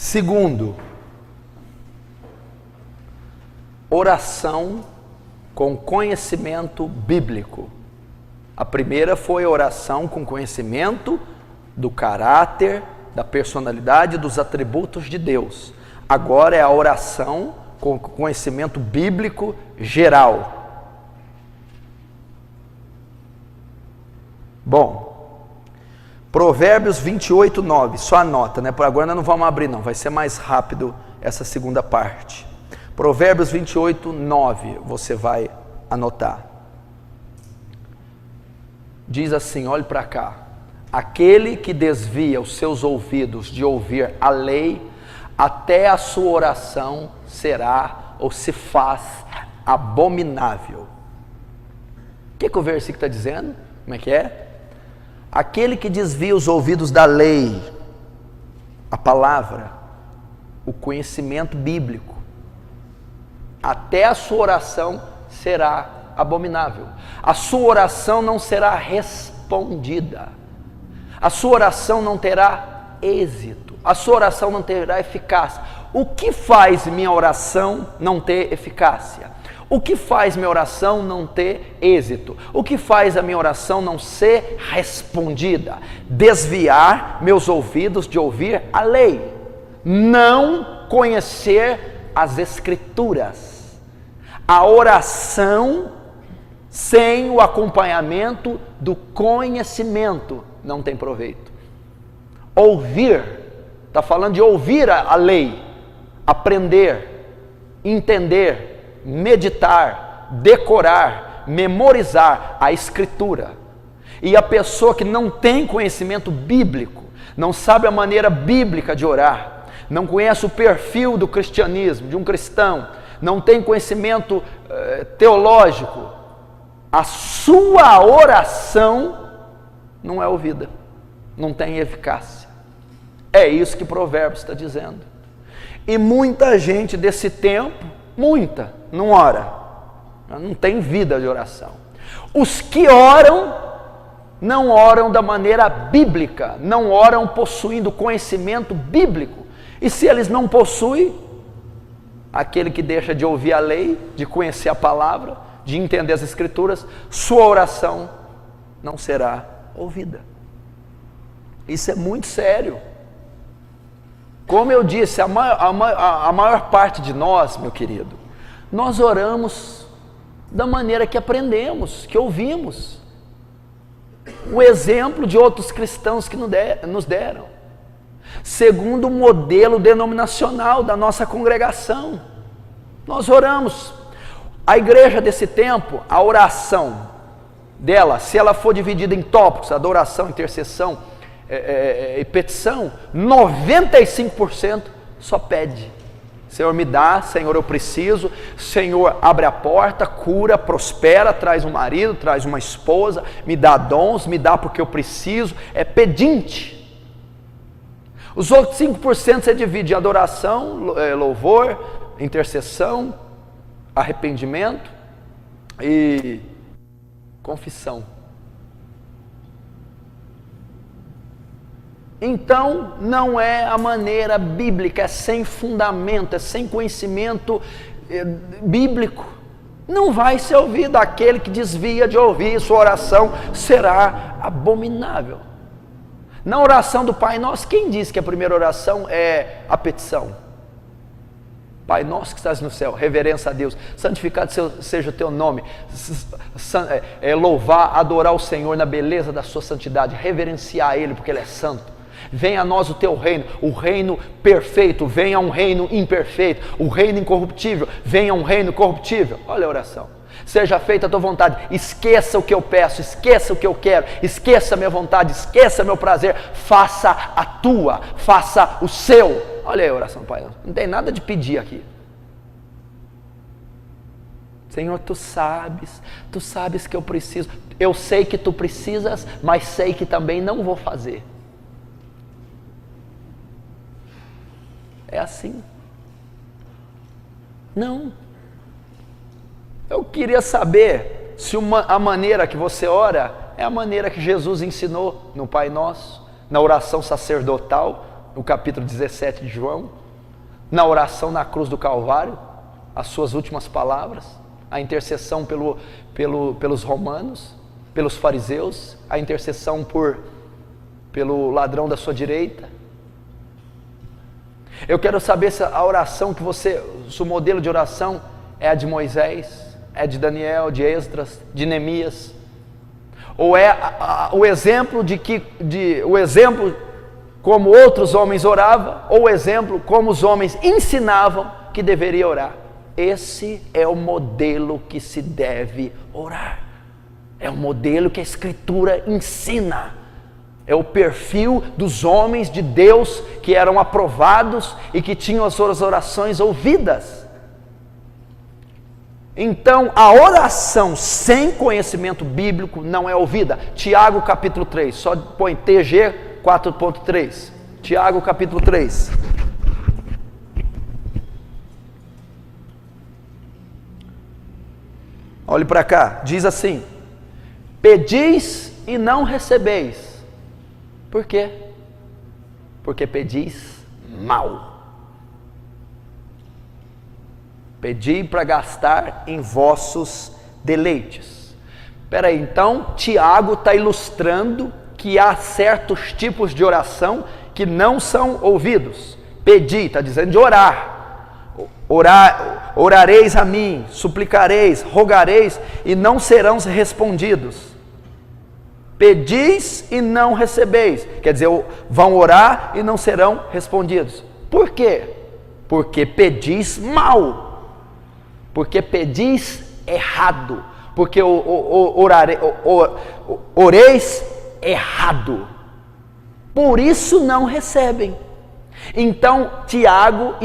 Segundo, oração com conhecimento bíblico. A primeira foi a oração com conhecimento do caráter, da personalidade, dos atributos de Deus. Agora é a oração com conhecimento bíblico geral. Bom, Provérbios 28, 9, só anota, né? Por agora nós não vamos abrir não, vai ser mais rápido essa segunda parte. Provérbios 28, 9, você vai anotar. Diz assim, olhe para cá: aquele que desvia os seus ouvidos de ouvir a lei, até a sua oração será ou se faz abominável. O que o versículo está dizendo? Como é que é? Aquele que desvia os ouvidos da lei, a palavra, o conhecimento bíblico, até a sua oração será abominável. A sua oração não será respondida. A sua oração não terá êxito. A sua oração não terá eficácia. O que faz minha oração não ter eficácia? O que faz minha oração não ter êxito? O que faz a minha oração não ser respondida? Desviar meus ouvidos de ouvir a lei. Não conhecer as Escrituras. A oração sem o acompanhamento do conhecimento não tem proveito. Ouvir, está falando de ouvir a lei, aprender, entender, meditar, decorar, memorizar a Escritura. E a pessoa que não tem conhecimento bíblico, não sabe a maneira bíblica de orar, não conhece o perfil do cristianismo, de um cristão, não tem conhecimento teológico, a sua oração não é ouvida, não tem eficácia. É isso que Provérbios está dizendo. E muita gente desse tempo, não ora, não tem vida de oração. Os que oram, não oram da maneira bíblica, não oram possuindo conhecimento bíblico. E se eles não possuem, aquele que deixa de ouvir a lei, de conhecer a palavra, de entender as Escrituras, sua oração não será ouvida. Isso é muito sério. Como eu disse, a maior parte de nós, meu querido, nós oramos da maneira que aprendemos, que ouvimos. O exemplo de outros cristãos que nos deram. Segundo o modelo denominacional da nossa congregação. Nós oramos. A igreja desse tempo, a oração dela, se ela for dividida em tópicos, adoração, intercessão e petição, 95% só pede. Senhor, me dá, Senhor, eu preciso, Senhor, abre a porta, cura, prospera, traz um marido, traz uma esposa, me dá dons, me dá porque eu preciso, é pedinte. Os outros 5% você divide em adoração, louvor, intercessão, arrependimento e confissão. Então, não é a maneira bíblica, é sem fundamento, é sem conhecimento bíblico. Não vai ser ouvido. Aquele que desvia de ouvir, sua oração será abominável. Na oração do Pai Nosso, quem diz que a primeira oração é a petição? Pai Nosso que estás no céu, reverência a Deus, santificado seja o teu nome, louvar, adorar o Senhor na beleza da sua santidade, reverenciar Ele porque Ele é santo. Venha a nós o teu reino, o reino perfeito, venha um reino imperfeito, o reino incorruptível, venha um reino corruptível. Olha a oração. Seja feita a tua vontade, esqueça o que eu peço, esqueça o que eu quero, esqueça a minha vontade, esqueça meu prazer, faça a tua, faça o seu. Olha aí a oração, Pai, não tem nada de pedir aqui. Senhor, tu sabes que eu preciso, eu sei que tu precisas, mas sei que também não vou fazer. É assim. Não. Eu queria saber se a maneira que você ora é a maneira que Jesus ensinou no Pai Nosso, na oração sacerdotal, no capítulo 17 de João, na oração na cruz do Calvário, as suas últimas palavras, a intercessão pelos romanos, pelos fariseus, a intercessão pelo ladrão da sua direita. Eu quero saber se a oração se o modelo de oração é a de Moisés, é de Daniel, de Esdras, de Neemias, ou é o exemplo o exemplo como outros homens oravam, ou o exemplo como os homens ensinavam que deveria orar. Esse é o modelo que se deve orar. É o modelo que a Escritura ensina. É o perfil dos homens de Deus que eram aprovados e que tinham as suas orações ouvidas. Então, a oração sem conhecimento bíblico não é ouvida. Tiago capítulo 3, só põe TG 4.3. Tiago capítulo 3. Olhe para cá, diz assim: pedis e não recebeis. Por quê? Porque pedis mal. Pedi para gastar em vossos deleites. Espera aí, então Tiago está ilustrando que há certos tipos de oração que não são ouvidos. Pedi, está dizendo de orar. Orareis a mim, suplicareis, rogareis e não serão respondidos. Pedis e não recebeis, quer dizer, vão orar e não serão respondidos. Por quê? Porque pedis mal, porque pedis errado, porque oreis errado, por isso não recebem. Então Tiago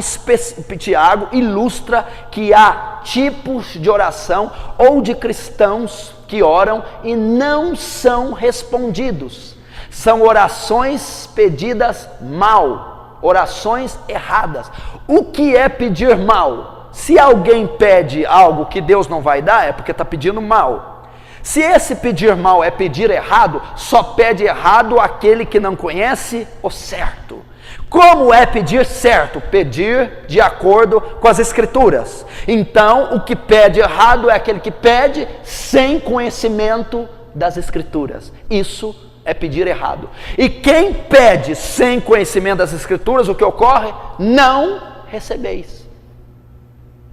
ilustra que há tipos de oração ou de cristãos que oram e não são respondidos. São orações pedidas mal, orações erradas. O que é pedir mal? Se alguém pede algo que Deus não vai dar, é porque está pedindo mal. Se esse pedir mal é pedir errado, só pede errado aquele que não conhece o certo. Como é pedir certo? Pedir de acordo com as Escrituras. Então, o que pede errado é aquele que pede sem conhecimento das Escrituras. Isso é pedir errado. E quem pede sem conhecimento das Escrituras, o que ocorre? Não recebeis.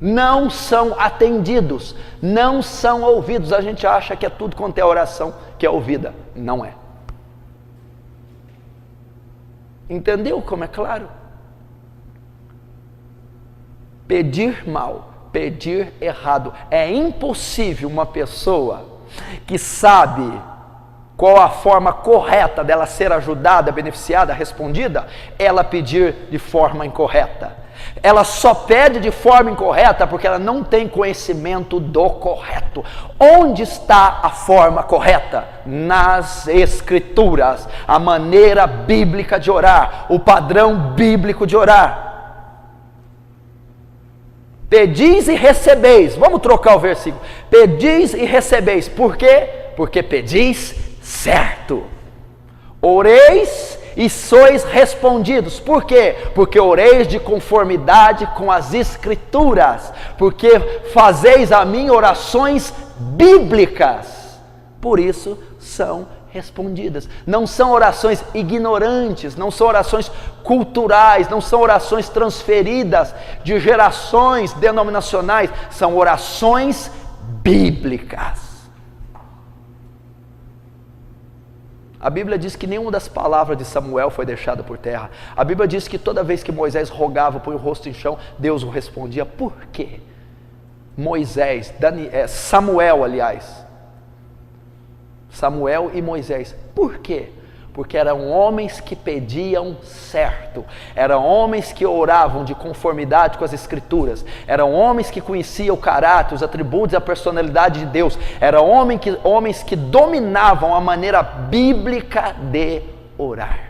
Não são atendidos, não são ouvidos. A gente acha que é tudo quanto é oração que é ouvida. Não é. Entendeu como é claro? Pedir mal, pedir errado. É impossível uma pessoa que sabe qual a forma correta dela ser ajudada, beneficiada, respondida, ela pedir de forma incorreta. Ela só pede de forma incorreta porque ela não tem conhecimento do correto. Onde está a forma correta? Nas Escrituras, a maneira bíblica de orar, o padrão bíblico de orar. Pedis e recebeis. Vamos trocar o versículo. Pedis e recebeis. Por quê? Porque pedis certo. Oreis e sois respondidos. Por quê? Porque oreis de conformidade com as Escrituras, porque fazeis a mim orações bíblicas, por isso são respondidas. Não são orações ignorantes, não são orações culturais, não são orações transferidas de gerações denominacionais, são orações bíblicas. A Bíblia diz que nenhuma das palavras de Samuel foi deixada por terra. A Bíblia diz que toda vez que Moisés rogava, põe o rosto em chão, Deus o respondia. Por quê? Samuel e Moisés. Por quê? Porque eram homens que pediam certo, eram homens que oravam de conformidade com as Escrituras, eram homens que conheciam o caráter, os atributos e a personalidade de Deus, eram homens que dominavam a maneira bíblica de orar.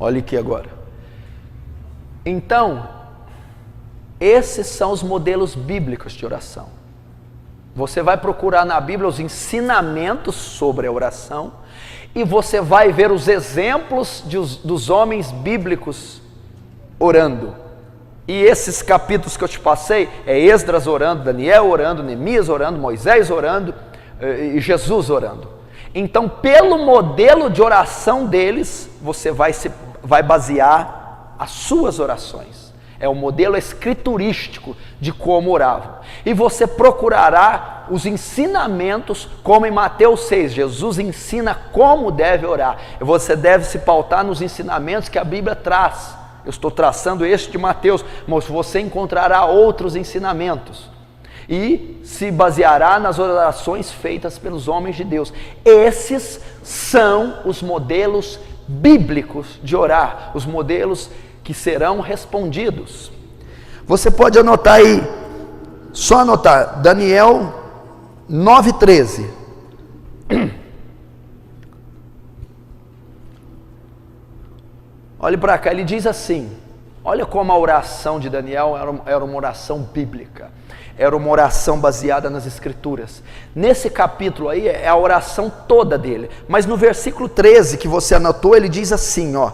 Olha aqui agora. Então, esses são os modelos bíblicos de oração. Você vai procurar na Bíblia os ensinamentos sobre a oração e você vai ver os exemplos dos homens bíblicos orando. E esses capítulos que eu te passei, é Esdras orando, Daniel orando, Neemias orando, Moisés orando e Jesus orando. Então, pelo modelo de oração deles, você vai basear as suas orações. É o modelo escriturístico de como oravam. E você procurará os ensinamentos, como em Mateus 6, Jesus ensina como deve orar. E você deve se pautar nos ensinamentos que a Bíblia traz. Eu estou traçando este de Mateus, mas você encontrará outros ensinamentos. E se baseará nas orações feitas pelos homens de Deus. Esses são os modelos bíblicos de orar, os modelos que serão respondidos. Você pode anotar aí, só anotar, Daniel 9:13. Olhe para cá, ele diz assim, olha como a oração de Daniel era uma oração bíblica, era uma oração baseada nas escrituras. Nesse capítulo aí é a oração toda dele, mas no versículo 13 que você anotou, ele diz assim, ó,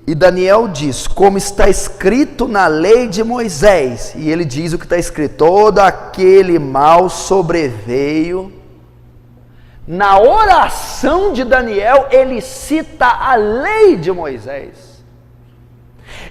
e Daniel diz, como está escrito na lei de Moisés, e ele diz o que está escrito, todo aquele mal sobreveio. Na oração de Daniel, ele cita a lei de Moisés.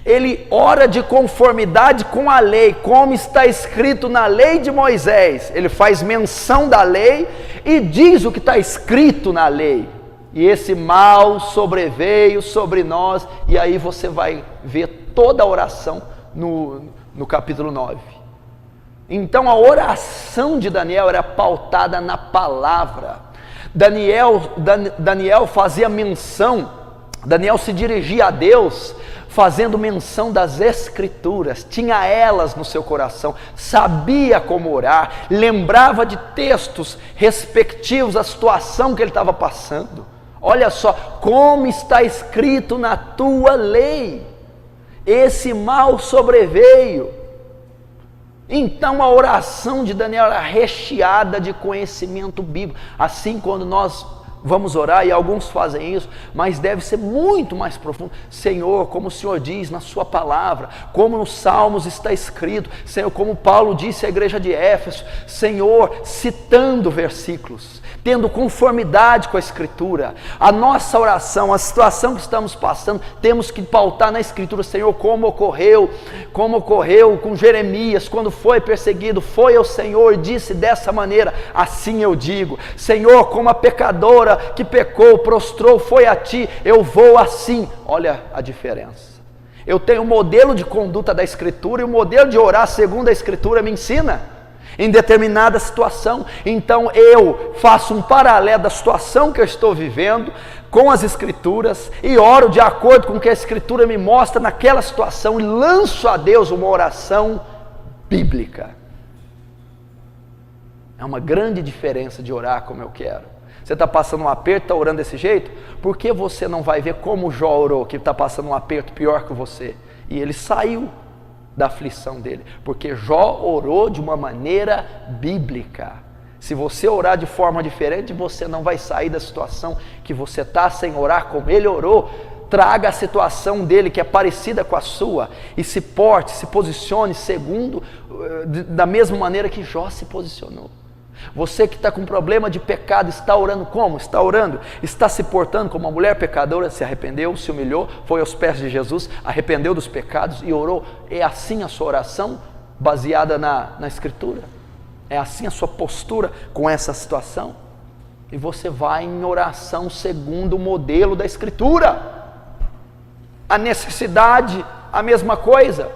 Ele ora de conformidade com a lei, como está escrito na lei de Moisés. Ele faz menção da lei e diz o que está escrito na lei. E esse mal sobreveio sobre nós, e aí você vai ver toda a oração no capítulo 9. Então a oração de Daniel era pautada na palavra. Daniel fazia menção, Daniel se dirigia a Deus fazendo menção das escrituras, tinha elas no seu coração, sabia como orar, lembrava de textos respectivos à situação que ele estava passando. Olha só, como está escrito na tua lei, esse mal sobreveio. Então a oração de Daniel era recheada de conhecimento bíblico. Assim, quando nós vamos orar, e alguns fazem isso, mas deve ser muito mais profundo. Senhor, como o Senhor diz na sua palavra, como nos Salmos está escrito, Senhor, como Paulo disse à igreja de Éfeso, Senhor, citando versículos, tendo conformidade com a Escritura. A nossa oração, a situação que estamos passando, temos que pautar na Escritura. Senhor, como ocorreu com Jeremias, quando foi perseguido, foi ao Senhor e disse dessa maneira, assim eu digo. Senhor, como a pecadora que pecou, prostrou, foi a ti, eu vou assim. Olha a diferença. Eu tenho o modelo de conduta da Escritura, e o modelo de orar segundo a Escritura me ensina em determinada situação. Então eu faço um paralelo da situação que eu estou vivendo com as Escrituras e oro de acordo com o que a Escritura me mostra naquela situação e lanço a Deus uma oração bíblica. É uma grande diferença de orar como eu quero. Você está passando um aperto, está orando desse jeito? Por que você não vai ver como Jó orou, que está passando um aperto pior que você? E ele saiu da aflição dele, porque Jó orou de uma maneira bíblica. Se você orar de forma diferente, você não vai sair da situação que você está sem orar como ele orou. Traga a situação dele que é parecida com a sua e se porte, se posicione segundo, da mesma maneira que Jó se posicionou. Você que está com problema de pecado, está orando como? Está orando, está se portando como uma mulher pecadora, se arrependeu, se humilhou, foi aos pés de Jesus, arrependeu dos pecados e orou. É assim a sua oração baseada na Escritura? É assim a sua postura com essa situação? E você vai em oração segundo o modelo da Escritura. A necessidade, a mesma coisa.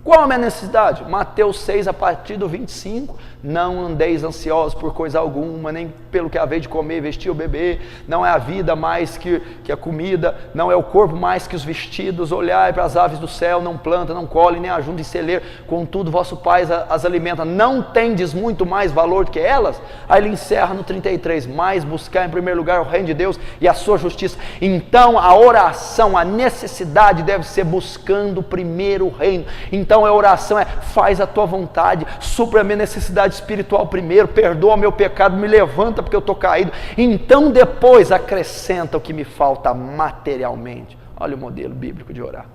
Qual a minha necessidade? Mateus 6, a partir do 25. Não andeis ansiosos por coisa alguma, nem pelo que haver de comer, vestir ou beber. Não é a vida mais que a comida, não é o corpo mais que os vestidos. Olhai para as aves do céu, não planta, não colhe, nem ajunta em celeiro, contudo vosso Pai as alimenta. Não tendes muito mais valor do que elas? Aí ele encerra no 33, mas buscar em primeiro lugar o reino de Deus e a sua justiça. Então a oração, a necessidade deve ser buscando primeiro o reino. Então a oração é: faz a tua vontade, supra a minha necessidade espiritual primeiro, perdoa o meu pecado, me levanta porque eu estou caído, então depois acrescenta o que me falta materialmente. Olha o modelo bíblico de orar,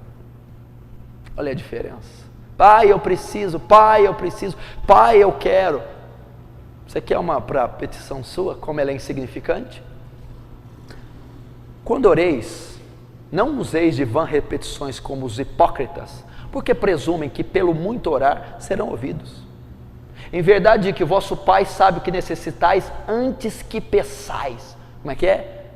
olha a diferença. Pai, eu preciso, Pai, eu preciso, Pai, eu quero. Você quer uma para petição sua, como ela é insignificante? Quando oreis, não useis de vã repetições como os hipócritas, porque presumem que pelo muito orar serão ouvidos. Em verdade que vosso Pai sabe o que necessitais antes que peçais. Como é que é?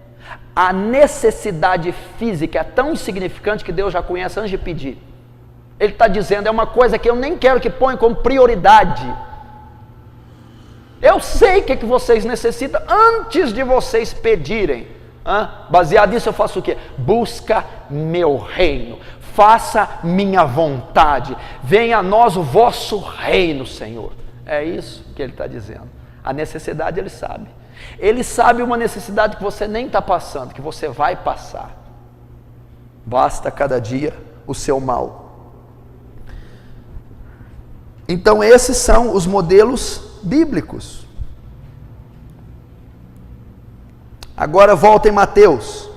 A necessidade física é tão insignificante que Deus já conhece antes de pedir. Ele está dizendo, é uma coisa que eu nem quero que ponha como prioridade. Eu sei o que vocês necessitam antes de vocês pedirem. Baseado nisso eu faço o quê? Busca meu reino, faça minha vontade, venha a nós o vosso reino, Senhor. É isso que ele está dizendo. A necessidade ele sabe. Ele sabe uma necessidade que você nem está passando, que você vai passar. Basta cada dia o seu mal. Então esses são os modelos bíblicos. Agora volta em Mateus.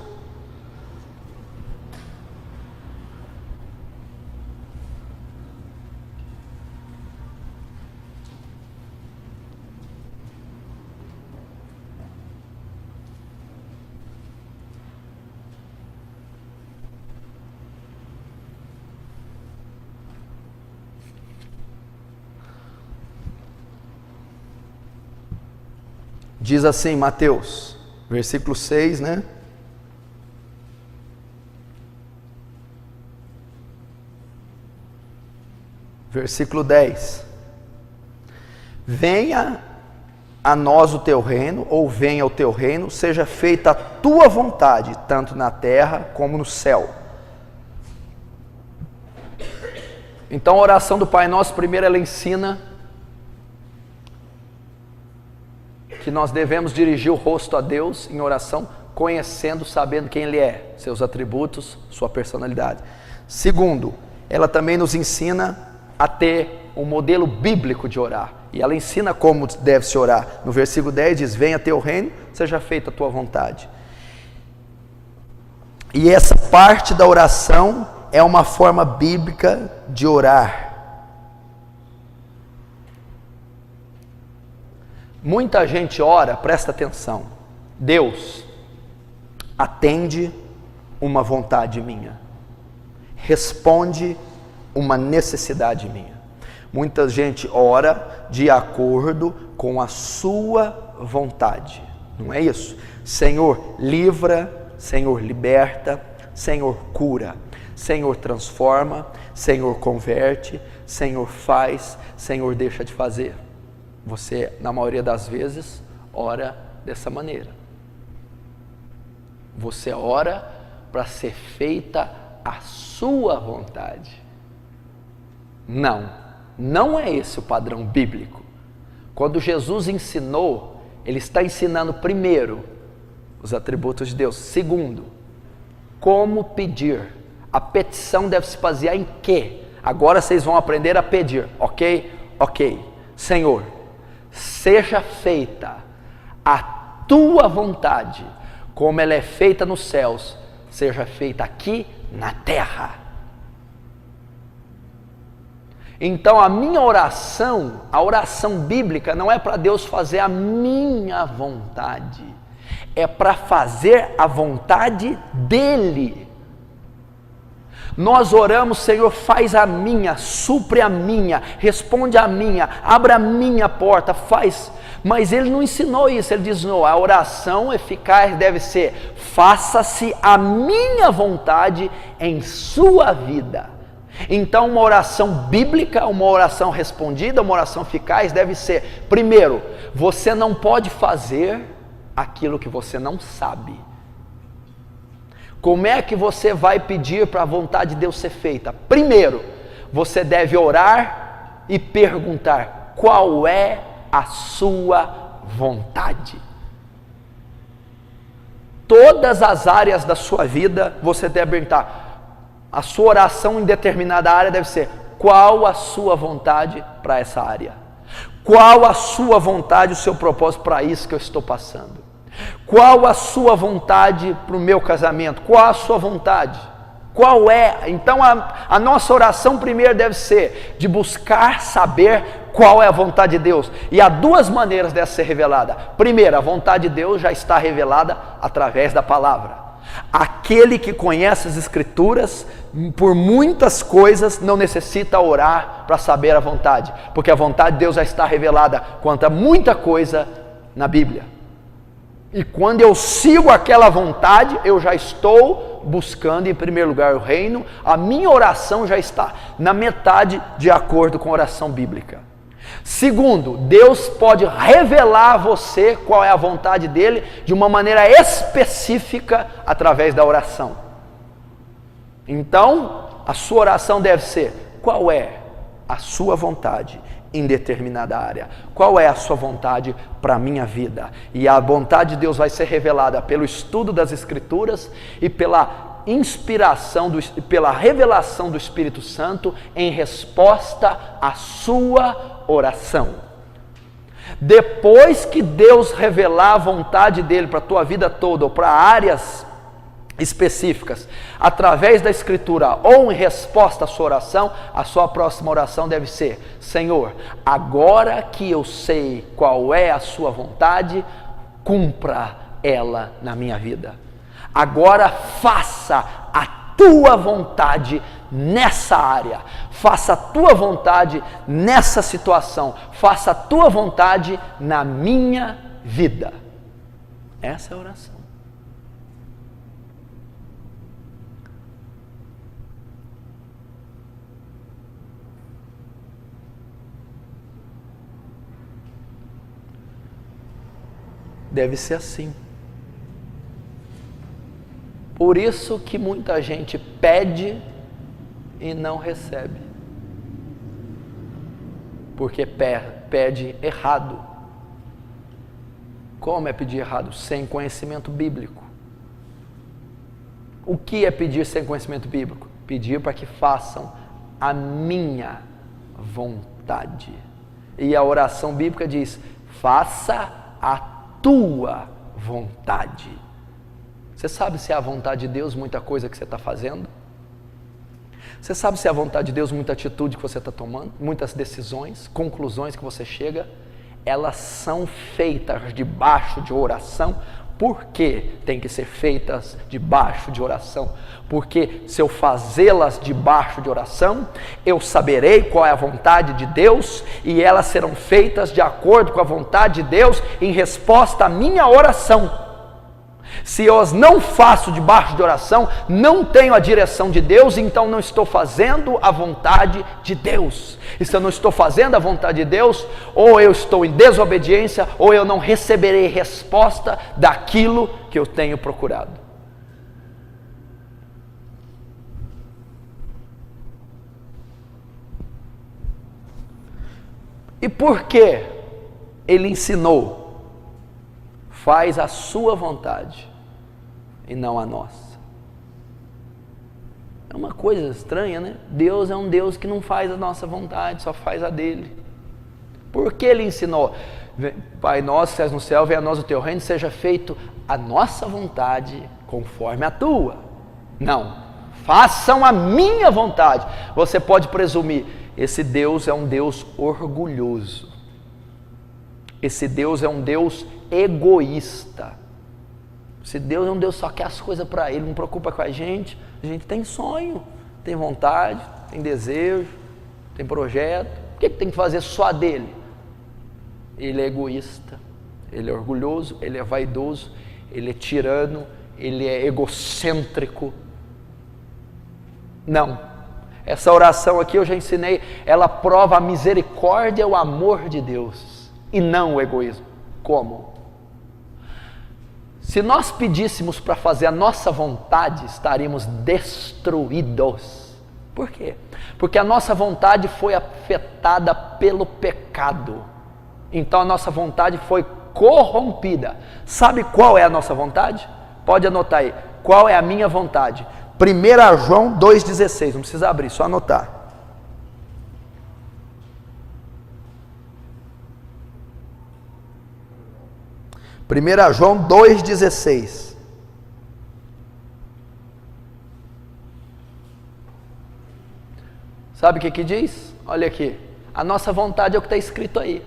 Diz assim, Mateus, versículo 6, né? Versículo 10. Venha a nós o teu reino, ou venha o teu reino, seja feita a tua vontade, tanto na terra como no céu. Então a oração do Pai Nosso, primeiro ela ensina que nós devemos dirigir o rosto a Deus em oração, conhecendo, sabendo quem Ele é, seus atributos, sua personalidade. Segundo, ela também nos ensina a ter um modelo bíblico de orar, e ela ensina como deve se orar. No versículo 10 diz, venha teu reino, seja feita a tua vontade. E essa parte da oração é uma forma bíblica de orar. Muita gente ora, presta atenção, Deus, atende uma vontade minha, responde uma necessidade minha. Muita gente ora de acordo com a sua vontade, não é isso? Senhor, livra, Senhor, liberta, Senhor, cura, Senhor, transforma, Senhor, converte, Senhor, faz, Senhor, deixa de fazer. Você, na maioria das vezes, ora dessa maneira. Você ora para ser feita a sua vontade. Não é esse o padrão bíblico. Quando Jesus ensinou, Ele está ensinando primeiro os atributos de Deus. Segundo, como pedir. A petição deve se basear em quê? Agora vocês vão aprender a pedir, ok? Ok. Senhor, seja feita a tua vontade, como ela é feita nos céus, seja feita aqui na terra. Então a minha oração, a oração bíblica, não é para Deus fazer a minha vontade, é para fazer a vontade dEle. Nós oramos, Senhor, faz a minha, supre a minha, responde a minha, abra a minha porta, faz. Mas Ele não ensinou isso, Ele diz, não, a oração eficaz deve ser, faça-se a minha vontade em sua vida. Então, uma oração bíblica, uma oração respondida, uma oração eficaz deve ser: primeiro, você não pode fazer aquilo que você não sabe. Como é que você vai pedir para a vontade de Deus ser feita? Primeiro, você deve orar e perguntar: qual é a sua vontade? Todas as áreas da sua vida, você deve perguntar. A sua oração em determinada área deve ser: qual a sua vontade para essa área? Qual a sua vontade, o seu propósito para isso que eu estou passando? Qual a sua vontade para o meu casamento? Qual a sua vontade? Qual é? Então a nossa oração primeiro deve ser de buscar saber qual é a vontade de Deus. E há duas maneiras dessa ser revelada. Primeiro, a vontade de Deus já está revelada através da palavra. Aquele que conhece as Escrituras, por muitas coisas, não necessita orar para saber a vontade, porque a vontade de Deus já está revelada quanto a muita coisa na Bíblia. E quando eu sigo aquela vontade, eu já estou buscando em primeiro lugar o reino, a minha oração já está na metade de acordo com a oração bíblica. Segundo, Deus pode revelar a você qual é a vontade dele de uma maneira específica através da oração. Então, a sua oração deve ser: qual é a sua vontade em determinada área? Qual é a sua vontade para a minha vida? E a vontade de Deus vai ser revelada pelo estudo das Escrituras e pela inspiração, pela revelação do Espírito Santo em resposta à sua oração. Depois que Deus revelar a vontade dele para a tua vida toda ou para áreas específicas, através da Escritura ou em resposta à sua oração, a sua próxima oração deve ser: Senhor, agora que eu sei qual é a sua vontade, cumpra ela na minha vida. Agora faça a tua vontade nessa área, faça a tua vontade nessa situação, faça a tua vontade na minha vida. Essa é a oração. Deve ser assim. Por isso que muita gente pede e não recebe. Porque pede errado. Como é pedir errado? Sem conhecimento bíblico. O que é pedir sem conhecimento bíblico? Pedir para que façam a minha vontade. E a oração bíblica diz: faça a tua vontade. Você sabe se é a vontade de Deus muita coisa que você está fazendo? Você sabe se é a vontade de Deus muita atitude que você está tomando? Muitas decisões, conclusões que você chega? Elas são feitas debaixo de oração. Por que tem que ser feitas debaixo de oração? Porque se eu fazê-las debaixo de oração, eu saberei qual é a vontade de Deus e elas serão feitas de acordo com a vontade de Deus em resposta à minha oração. Se eu as não faço debaixo de oração, não tenho a direção de Deus, então não estou fazendo a vontade de Deus. E se eu não estou fazendo a vontade de Deus, ou eu estou em desobediência, ou eu não receberei resposta daquilo que eu tenho procurado. E por que ele ensinou? Faz a sua vontade e não a nossa. É uma coisa estranha, né? Deus é um Deus que não faz a nossa vontade, só faz a dele. Por que ele ensinou? Pai nosso que estás no céu, venha a nós o teu reino, seja feito a nossa vontade conforme a tua. Não, façam a minha vontade. Você pode presumir, esse Deus é um Deus orgulhoso. Esse Deus é um Deus egoísta. Se Deus é um Deus que só quer as coisas para Ele, não preocupa com a gente tem sonho, tem vontade, tem desejo, tem projeto. Por que tem que fazer só dele? Ele é egoísta, ele é orgulhoso, ele é vaidoso, ele é tirano, ele é egocêntrico. Não, Essa oração aqui eu já ensinei, ela prova a misericórdia e o amor de Deus, e não o egoísmo. Como? Se nós pedíssemos para fazer a nossa vontade, estaríamos destruídos. Por quê? Porque a nossa vontade foi afetada pelo pecado. Então a nossa vontade foi corrompida. Sabe qual é a nossa vontade? Pode anotar aí. Qual é a minha vontade? 1 João 2,16. Não precisa abrir, só anotar. 1 João 2,16. Sabe o que diz? Olha aqui. A nossa vontade é o que está escrito aí.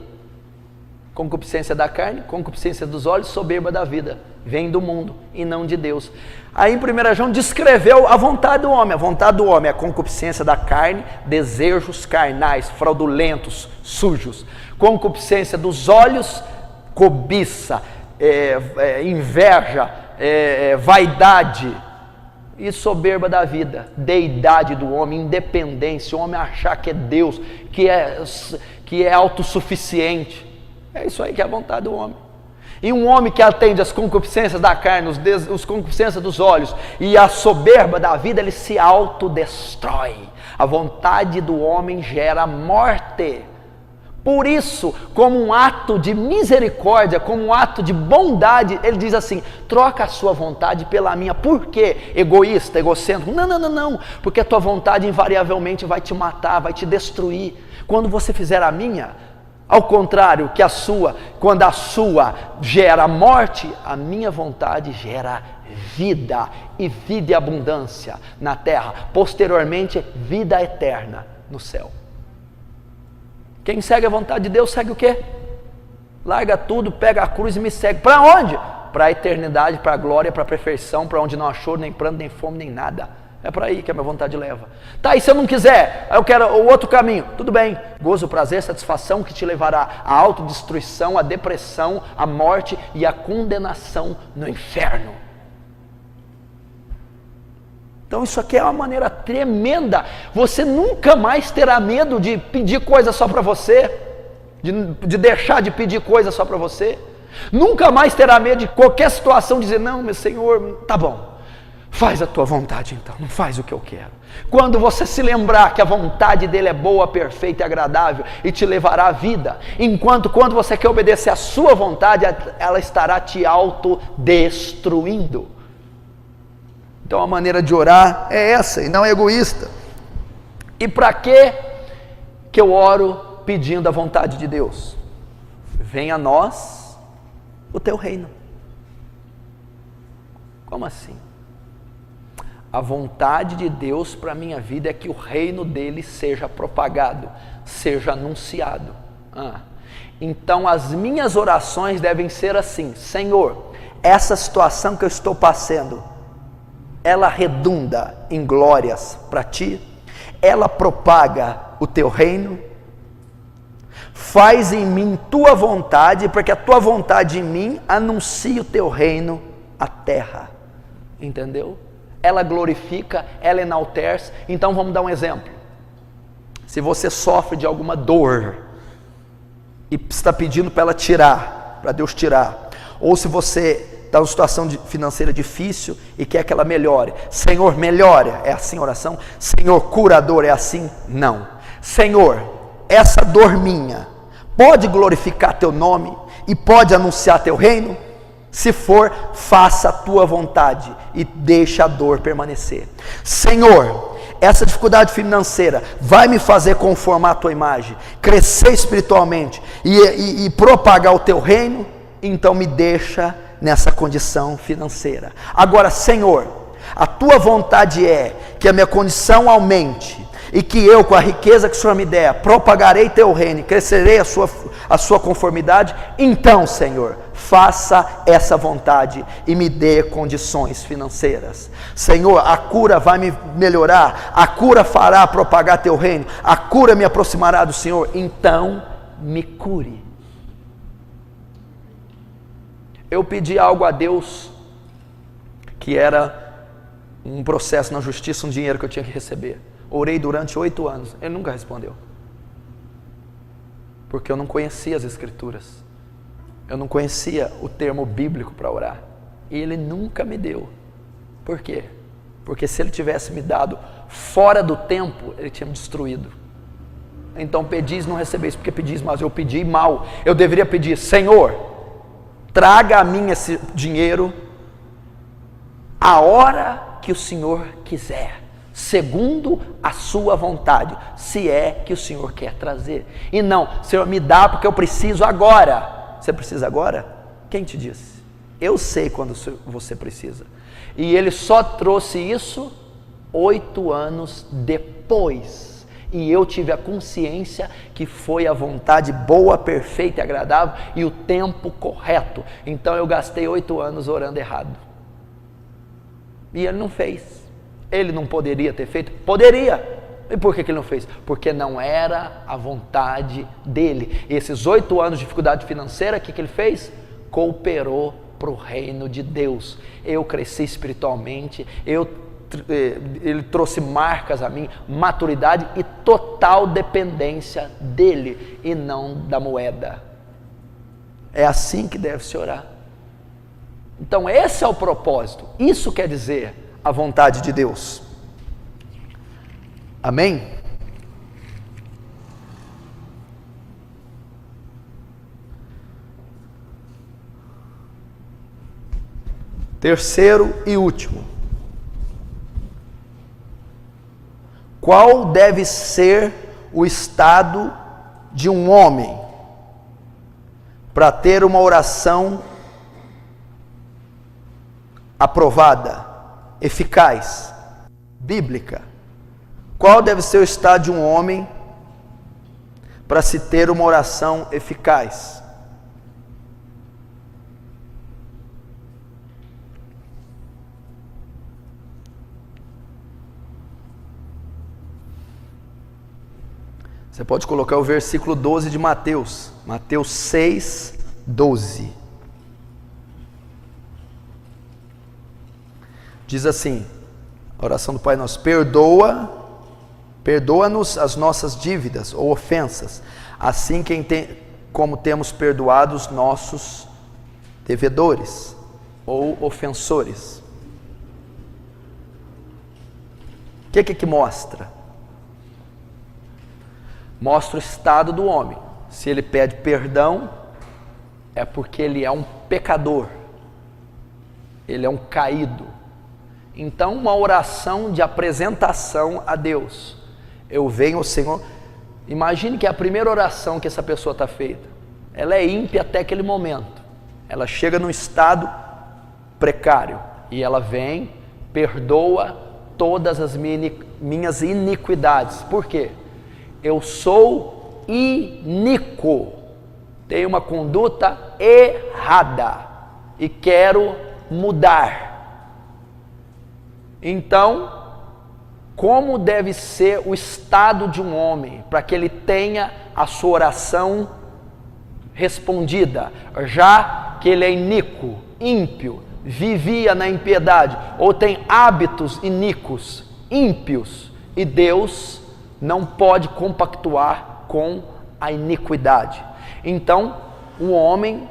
Concupiscência da carne, concupiscência dos olhos, soberba da vida. Vem do mundo e não de Deus. Aí em 1 João descreveu a vontade do homem. A vontade do homem é a concupiscência da carne, desejos carnais, fraudulentos, sujos. Concupiscência dos olhos, cobiça, inveja, vaidade e soberba da vida, deidade do homem, independência, o homem achar que é Deus, que é autossuficiente. É isso aí que é a vontade do homem. E um homem que atende às concupiscências da carne, as concupiscências dos olhos e a soberba da vida, ele se autodestrói. A vontade do homem gera morte. Por isso, como um ato de misericórdia, como um ato de bondade, ele diz assim: troca a sua vontade pela minha. Por quê? Egoísta, egocêntrico? Não. Porque a tua vontade invariavelmente vai te matar, vai te destruir. Quando você fizer a minha, ao contrário que a sua, quando a sua gera morte, a minha vontade gera vida, e vida e abundância na terra. Posteriormente, vida eterna no céu. Quem segue a vontade de Deus segue o quê? Larga tudo, pega a cruz e me segue. Para onde? Para a eternidade, para a glória, para a perfeição, para onde não há choro, nem pranto, nem fome, nem nada. É para aí que a minha vontade leva. Tá, e se eu não quiser, eu quero o outro caminho. Tudo bem, gozo, prazer, satisfação que te levará à autodestruição, à depressão, à morte e à condenação no inferno. Então isso aqui é uma maneira tremenda. Você nunca mais terá medo de pedir coisa só para você, de deixar de pedir coisa só para você. Nunca mais terá medo de qualquer situação dizer: não, meu Senhor, tá bom, faz a tua vontade então, não faz o que eu quero. Quando você se lembrar que a vontade dele é boa, perfeita e agradável e te levará à vida, enquanto quando você quer obedecer à sua vontade, ela estará te autodestruindo. Então a maneira de orar é essa, e não é egoísta. E para que eu oro pedindo a vontade de Deus? Venha a nós o teu reino. Como assim? A vontade de Deus para a minha vida é que o reino dele seja propagado, seja anunciado. Então as minhas orações devem ser assim: Senhor, essa situação que eu estou passando, ela redunda em glórias para ti, ela propaga o teu reino, faz em mim tua vontade, porque a tua vontade em mim anuncia o teu reino à terra. Entendeu? Ela glorifica, ela enaltece. Então vamos dar um exemplo. Se você sofre de alguma dor e está pedindo para ela tirar, para Deus tirar, ou se você está numa situação financeira difícil e quer que ela melhore, Senhor, melhora, é assim a oração? Senhor, curador, é assim? Não. Senhor, essa dor minha pode glorificar teu nome e pode anunciar teu reino? Se for, faça a tua vontade e deixa a dor permanecer. Senhor, essa dificuldade financeira vai me fazer conformar a tua imagem, crescer espiritualmente e propagar o teu reino? Então me deixa nessa condição financeira. Agora, Senhor, a tua vontade é que a minha condição aumente e que eu, com a riqueza que o Senhor me der, propagarei teu reino e crescerei a sua conformidade. Então, Senhor, faça essa vontade e me dê condições financeiras. Senhor, a cura vai me melhorar, a cura fará propagar teu reino, a cura me aproximará do Senhor. Então me cure. Eu pedi algo a Deus que era um processo na justiça, um dinheiro que eu tinha que receber. Orei durante 8 anos. Ele nunca respondeu. Porque eu não conhecia as Escrituras. Eu não conhecia o termo bíblico para orar. E ele nunca me deu. Por quê? Porque se ele tivesse me dado fora do tempo, ele tinha me destruído. Então pedis, não recebeis, porque pedis, mas eu pedi mal. Eu deveria pedir: Senhor, traga a mim esse dinheiro a hora que o Senhor quiser, segundo a sua vontade, se é que o Senhor quer trazer. E não: Senhor, me dá porque eu preciso agora. Você precisa agora? Quem te disse? Eu sei quando você precisa. E ele só trouxe isso 8 anos depois. E eu tive a consciência que foi a vontade boa, perfeita e agradável e o tempo correto. Então eu gastei 8 anos orando errado. E ele não fez. Ele não poderia ter feito? Poderia. E por que ele não fez? Porque não era a vontade dele. E esses 8 anos de dificuldade financeira, o que ele fez? Cooperou para o reino de Deus. Eu cresci espiritualmente, ele trouxe marcas a mim, maturidade e total dependência dele e não da moeda. É assim que deve se orar. Então esse é o propósito. Isso quer dizer a vontade de Deus. Amém? Terceiro e último. Qual deve ser o estado de um homem para ter uma oração aprovada, eficaz, bíblica? Qual deve ser o estado de um homem para se ter uma oração eficaz? Você pode colocar o versículo 12 de Mateus, Mateus 6, 12. Diz assim, a oração do Pai Nosso: perdoa-nos as nossas dívidas ou ofensas, assim como temos perdoado os nossos devedores ou ofensores. O que mostra? Mostra o estado do homem. Se ele pede perdão, é porque ele é um pecador, ele é um caído. Então, uma oração de apresentação a Deus. Eu venho ao Senhor. Imagine que é a primeira oração que essa pessoa está feita. Ela é ímpia até aquele momento. Ela chega num estado precário e ela vem, perdoa todas as minhas iniquidades. Por quê? Eu sou iníquo, tenho uma conduta errada e quero mudar. Então, como deve ser o estado de um homem para que ele tenha a sua oração respondida, já que ele é iníquo, ímpio, vivia na impiedade ou tem hábitos iníquos, ímpios, e Deus não pode compactuar com a iniquidade. Então, o homem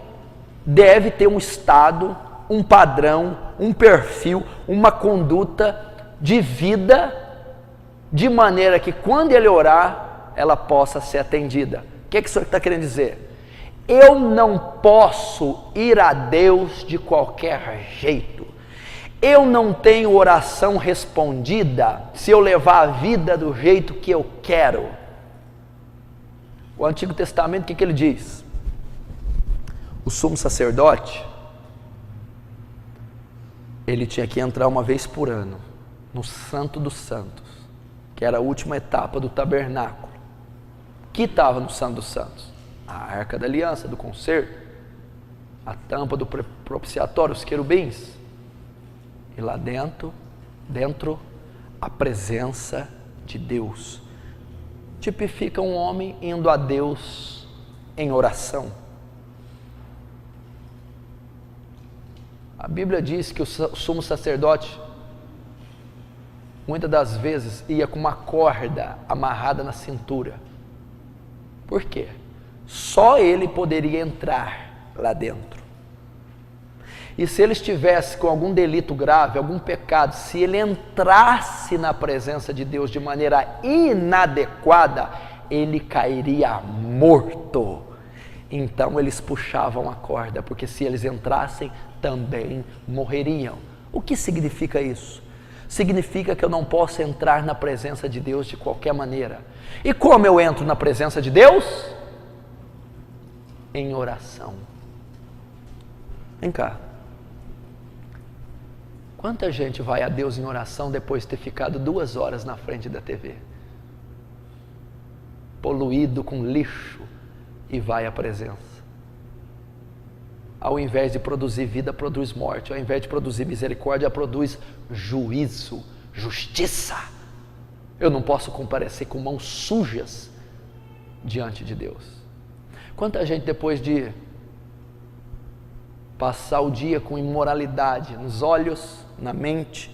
deve ter um estado, um padrão, um perfil, uma conduta de vida, de maneira que quando ele orar, ela possa ser atendida. O que isso está querendo dizer? Eu não posso ir a Deus de qualquer jeito. Eu não tenho oração respondida se eu levar a vida do jeito que eu quero. O Antigo Testamento, o que ele diz? O sumo sacerdote, ele tinha que entrar uma vez por ano no Santo dos Santos, que era a última etapa do tabernáculo. O que estava no Santo dos Santos? A Arca da Aliança, do concerto, a tampa do propiciatório, os querubins. E lá dentro, a presença de Deus. Tipifica um homem indo a Deus em oração. A Bíblia diz que o sumo sacerdote muitas das vezes ia com uma corda amarrada na cintura. Por quê? Só ele poderia entrar lá dentro. E se ele estivesse com algum delito grave, algum pecado, se ele entrasse na presença de Deus de maneira inadequada, ele cairia morto. Então eles puxavam a corda, porque se eles entrassem, também morreriam. O que significa isso? Significa que eu não posso entrar na presença de Deus de qualquer maneira. E como eu entro na presença de Deus? Em oração. Vem cá. Quanta gente vai a Deus em oração depois de ter ficado 2 horas na frente da TV? Poluído com lixo, e vai à presença. Ao invés de produzir vida, produz morte. Ao invés de produzir misericórdia, produz juízo, justiça. Eu não posso comparecer com mãos sujas diante de Deus. Quanta gente depois de passar o dia com imoralidade nos olhos, na mente,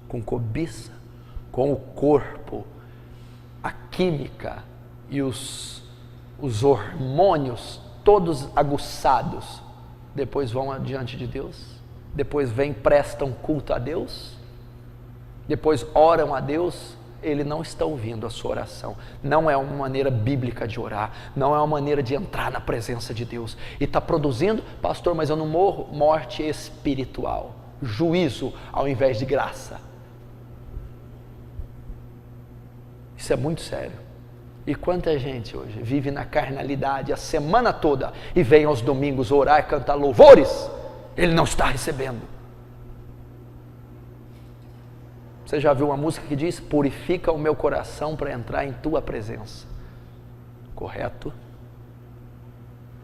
com cobiça, com o corpo, a química e os hormônios todos aguçados, depois vão adiante de Deus, depois vêm, prestam culto a Deus, depois oram a Deus. Ele não está ouvindo a sua oração. Não é uma maneira bíblica de orar, não é uma maneira de entrar na presença de Deus. E está produzindo, pastor, mas eu não morro, morte espiritual, juízo ao invés de graça. Isso é muito sério. E quanta gente hoje vive na carnalidade a semana toda e vem aos domingos orar e cantar louvores, ele não está recebendo. Você já viu uma música que diz: purifica o meu coração para entrar em tua presença? Correto?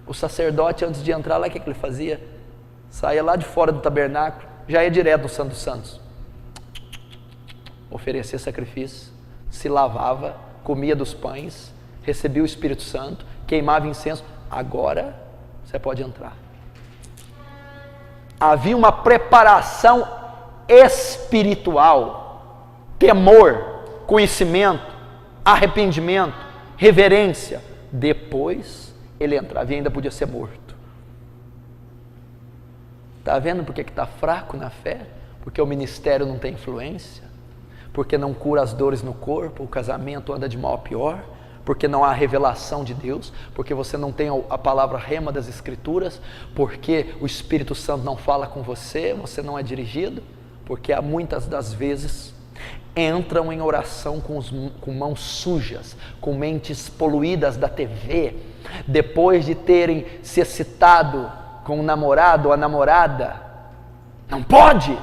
O sacerdote, antes de entrar lá, o que ele fazia? Saía lá de fora do tabernáculo, já ia direto no Santo dos Santos, oferecia sacrifício, se lavava, comia dos pães, recebia o Espírito Santo, queimava incenso. Agora você pode entrar. Havia uma preparação espiritual, temor, conhecimento, arrependimento, reverência. Depois ele entrava e ainda podia ser morto. Está vendo por que está fraco na fé? Porque o ministério não tem influência, porque não cura as dores no corpo, o casamento anda de mal a pior, porque não há revelação de Deus, porque você não tem a palavra rema das Escrituras, porque o Espírito Santo não fala com você, você não é dirigido, porque há muitas das vezes entram em oração com mãos sujas, com mentes poluídas da TV, depois de terem se excitado com o namorado ou a namorada. Não pode!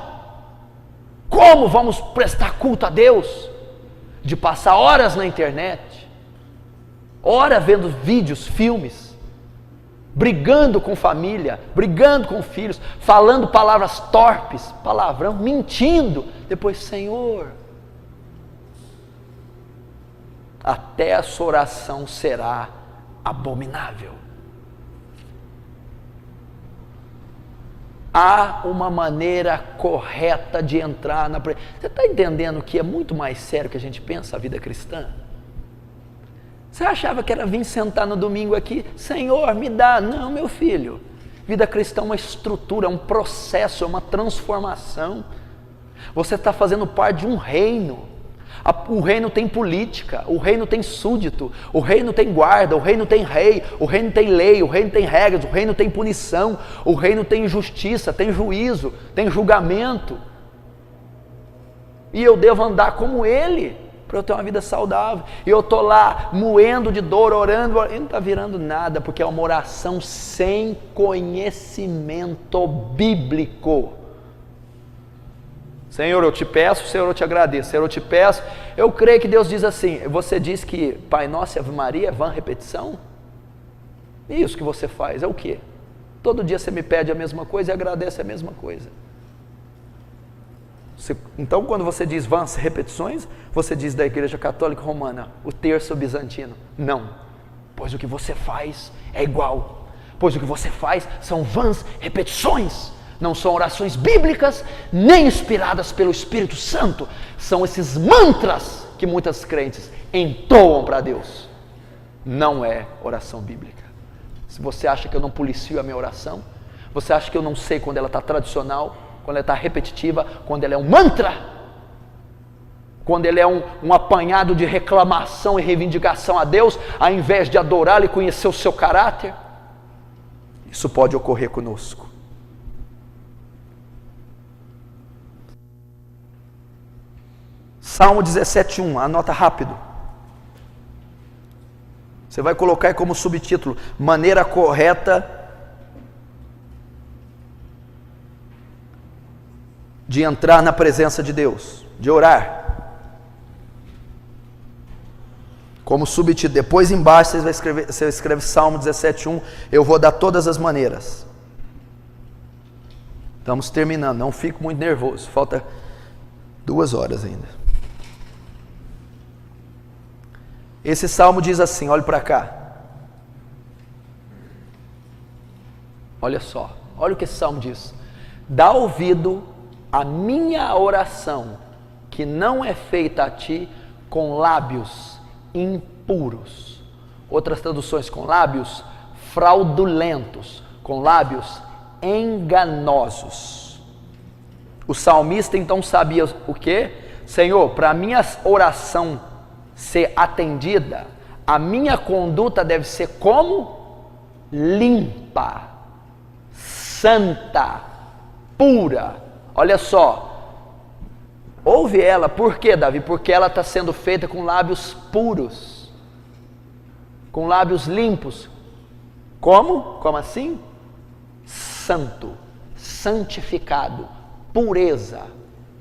Como vamos prestar culto a Deus? De passar horas na internet, horas vendo vídeos, filmes, brigando com família, brigando com filhos, falando palavras torpes, palavrão, mentindo. Depois, Senhor, até a sua oração será abominável. Há uma maneira correta de entrar na presença. Você está entendendo que é muito mais sério que a gente pensa a vida cristã? Você achava que era vir sentar no domingo aqui, Senhor, me dá. Não, meu filho. Vida cristã é uma estrutura, é um processo, é uma transformação. Você está fazendo parte de um reino. O reino tem política, o reino tem súdito, o reino tem guarda, o reino tem rei, o reino tem lei, o reino tem regras, o reino tem punição, o reino tem justiça, tem juízo, tem julgamento. E eu devo andar como ele, para eu ter uma vida saudável. E eu estou lá moendo de dor, orando, e não está virando nada, porque é uma oração sem conhecimento bíblico. Senhor, eu te peço, Senhor, eu te agradeço, Senhor, eu te peço. Eu creio que Deus diz assim, você diz que Pai Nosso e Ave Maria é vã repetição? E isso que você faz é o quê? Todo dia você me pede a mesma coisa e agradece a mesma coisa. Então, quando você diz vãs repetições, você diz da Igreja Católica Romana, o terço bizantino. Não, pois o que você faz é igual. Pois o que você faz são vãs repetições. Não são orações bíblicas, nem inspiradas pelo Espírito Santo. São esses mantras que muitas crentes entoam para Deus. Não é oração bíblica. Se você acha que eu não policio a minha oração, você acha que eu não sei quando ela está tradicional, quando ela está repetitiva, quando ela é um mantra, quando ele é um apanhado de reclamação e reivindicação a Deus, ao invés de adorá-lo e conhecer o seu caráter, isso pode ocorrer conosco. Salmo 17:1, anota rápido. Você vai colocar aí como subtítulo: maneira correta de entrar na presença de Deus, de orar. Como subtítulo, depois embaixo você escreve Salmo 17:1, eu vou dar todas as maneiras. Estamos terminando, não fico muito nervoso, falta 2 horas ainda. Esse salmo diz assim, olhe para cá. Olha só, olha o que esse salmo diz. Dá ouvido à minha oração, que não é feita a ti com lábios impuros. Outras traduções, com lábios fraudulentos, com lábios enganosos. O salmista então sabia o quê? Senhor, para a minha oração ser atendida, a minha conduta deve ser como? Limpa, santa, pura. Olha só, ouve ela. Por quê, Davi? Porque ela está sendo feita com lábios puros, com lábios limpos. Como? Como assim? Santo, santificado, pureza.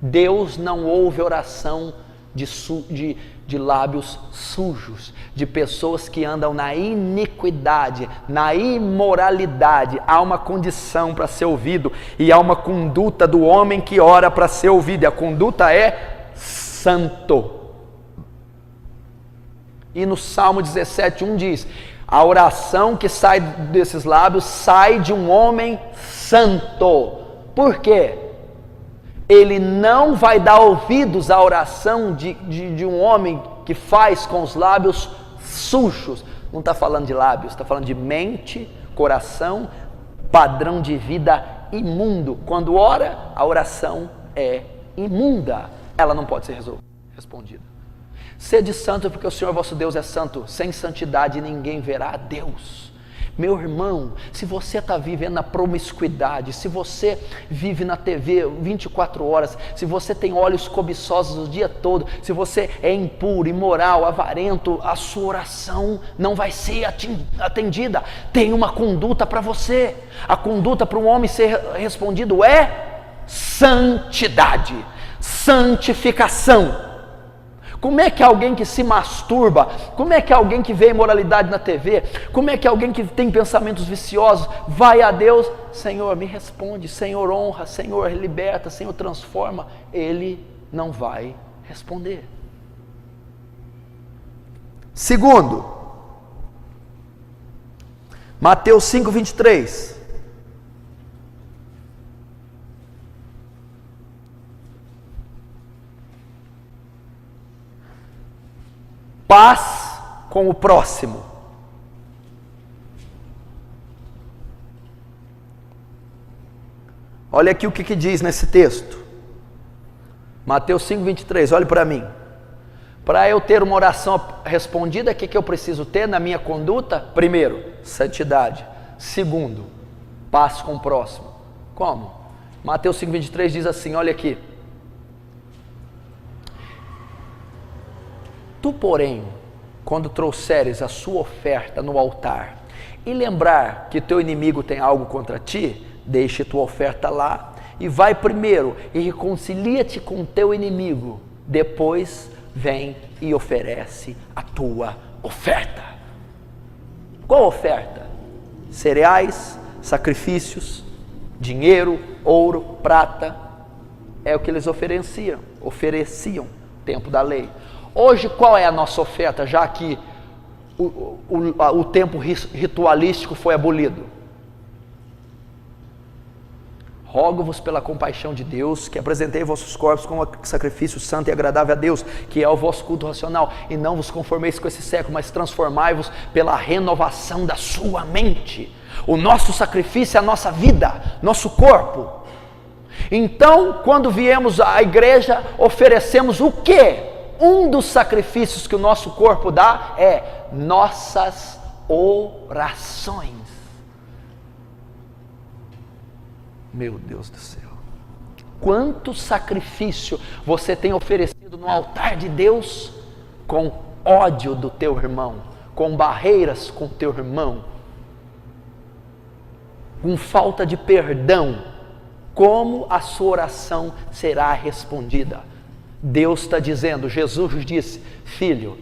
Deus não ouve oração de lábios sujos, de pessoas que andam na iniquidade, na imoralidade. Há uma condição para ser ouvido, e há uma conduta do homem que ora para ser ouvido, e a conduta é santo. E no Salmo 17:1 diz, a oração que sai desses lábios sai de um homem santo. Por quê? Ele não vai dar ouvidos à oração de um homem que faz com os lábios sujos. Não está falando de lábios, está falando de mente, coração, padrão de vida imundo. Quando ora, a oração é imunda. Ela não pode ser respondida. Sede santo, porque o Senhor vosso Deus é santo. Sem santidade ninguém verá a Deus. Meu irmão, se você está vivendo na promiscuidade, se você vive na TV 24 horas, se você tem olhos cobiçosos o dia todo, se você é impuro, imoral, avarento, a sua oração não vai ser atendida. Tem uma conduta para você. A conduta para um homem ser respondido é santidade, santificação. Como é que alguém que se masturba, como é que alguém que vê imoralidade na TV, como é que alguém que tem pensamentos viciosos vai a Deus? Senhor, me responde, Senhor, honra, Senhor, liberta, Senhor, transforma. Ele não vai responder. Segundo, Mateus 5:23. Paz com o próximo. Olha aqui o que diz nesse texto. Mateus 5:23, olhe para mim. Para eu ter uma oração respondida, o que eu preciso ter na minha conduta? Primeiro, santidade. Segundo, paz com o próximo. Como? Mateus 5:23 diz assim, olha aqui. Tu, porém, quando trouxeres a sua oferta no altar e lembrar que teu inimigo tem algo contra ti, deixe tua oferta lá e vai primeiro e reconcilia-te com teu inimigo. Depois vem e oferece a tua oferta. Qual oferta? Cereais, sacrifícios, dinheiro, ouro, prata. É o que eles ofereciam no tempo da lei. Hoje, qual é a nossa oferta, já que o tempo ritualístico foi abolido? rogo-vos pela compaixão de Deus, que apresentei vossos corpos como sacrifício santo e agradável a Deus, que é o vosso culto racional, e não vos conformeis com esse século, mas transformai-vos pela renovação da sua mente. O nosso sacrifício é a nossa vida, nosso corpo. Então, quando viemos à igreja, oferecemos o quê? Um dos sacrifícios que o nosso corpo dá é nossas orações. Meu Deus do céu, quanto sacrifício você tem oferecido no altar de Deus com ódio do teu irmão, com barreiras com o teu irmão, com falta de perdão. Como a sua oração será respondida? Deus está dizendo, Jesus disse, filho,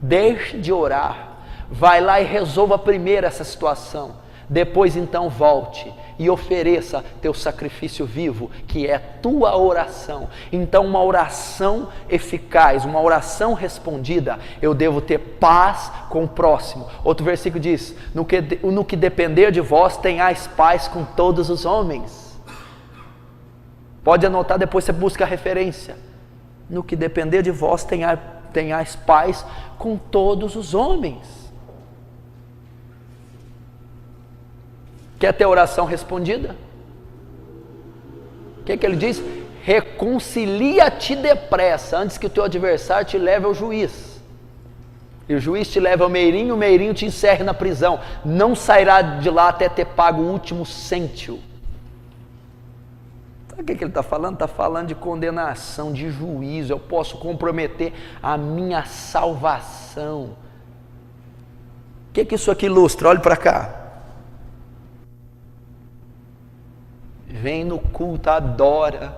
deixe de orar, vai lá e resolva primeiro essa situação, depois então volte e ofereça teu sacrifício vivo, que é tua oração. Então uma oração eficaz, uma oração respondida, eu devo ter paz com o próximo. Outro versículo diz, no que depender de vós, tenhais paz com todos os homens. Pode anotar, depois você busca a referência. No que depender de vós, tenhais paz com todos os homens. Quer ter oração respondida? O que ele diz? Reconcilia-te depressa, antes que o teu adversário te leve ao juiz. E o juiz te leva ao meirinho, o meirinho te encerre na prisão. Não sairá de lá até ter pago o último cêntimo. Sabe o que ele está falando? Está falando de condenação, de juízo. Eu posso comprometer a minha salvação. O que isso aqui ilustra? Olhe para cá. Vem no culto, adora,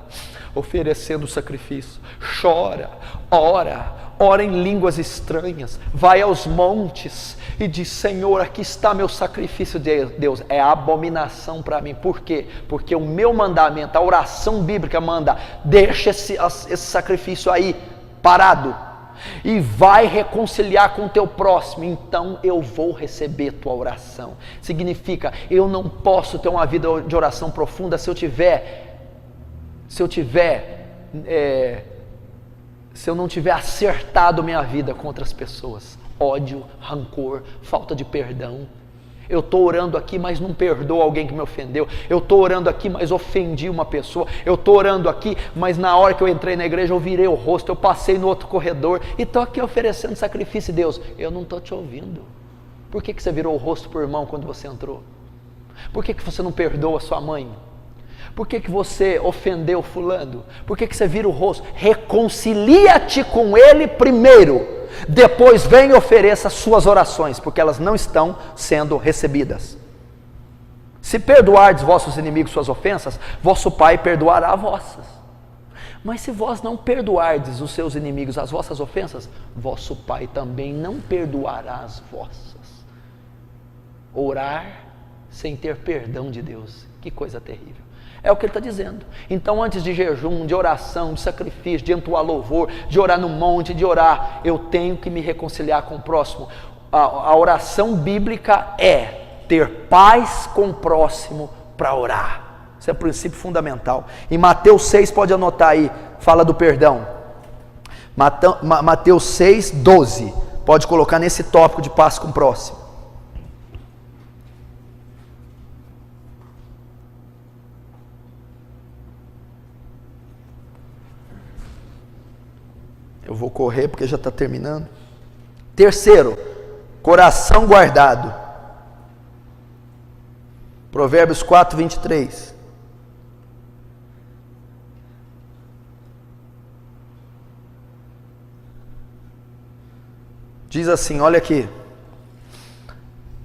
oferecendo sacrifício, chora, ora em línguas estranhas, vai aos montes e diz, Senhor, aqui está meu sacrifício. Deus, é abominação para mim. Por quê? Porque o meu mandamento, a oração bíblica manda, deixa esse sacrifício aí parado e vai reconciliar com o teu próximo, então eu vou receber tua oração. Significa, eu não posso ter uma vida de oração profunda se eu não tiver acertado minha vida com outras pessoas. Ódio, rancor, falta de perdão. Eu estou orando aqui, mas não perdoo alguém que me ofendeu. Eu estou orando aqui, mas ofendi uma pessoa. Eu estou orando aqui, mas na hora que eu entrei na igreja eu virei o rosto, eu passei no outro corredor e estou aqui oferecendo sacrifício. Deus, eu não estou te ouvindo. Por que você virou o rosto para o irmão quando você entrou? Por que você não perdoa sua mãe? Por que você ofendeu fulano? Por que você vira o rosto? Reconcilia-te com ele primeiro. Depois vem e ofereça suas orações, porque elas não estão sendo recebidas. Se perdoardes vossos inimigos suas ofensas, vosso Pai perdoará vossas. Mas se vós não perdoardes os seus inimigos as vossas ofensas, vosso Pai também não perdoará as vossas. Orar sem ter perdão de Deus, que coisa terrível. É o que ele está dizendo. Então, antes de jejum, de oração, de sacrifício, de entoar louvor, de orar no monte, de orar, eu tenho que me reconciliar com o próximo. A oração bíblica é ter paz com o próximo para orar. Esse é o princípio fundamental. Em Mateus 6, pode anotar aí, fala do perdão. Mateus 6, 12. Pode colocar nesse tópico de paz com o próximo. Eu vou correr porque já está terminando. Terceiro, coração guardado. Provérbios 4, 23. Diz assim, olha aqui.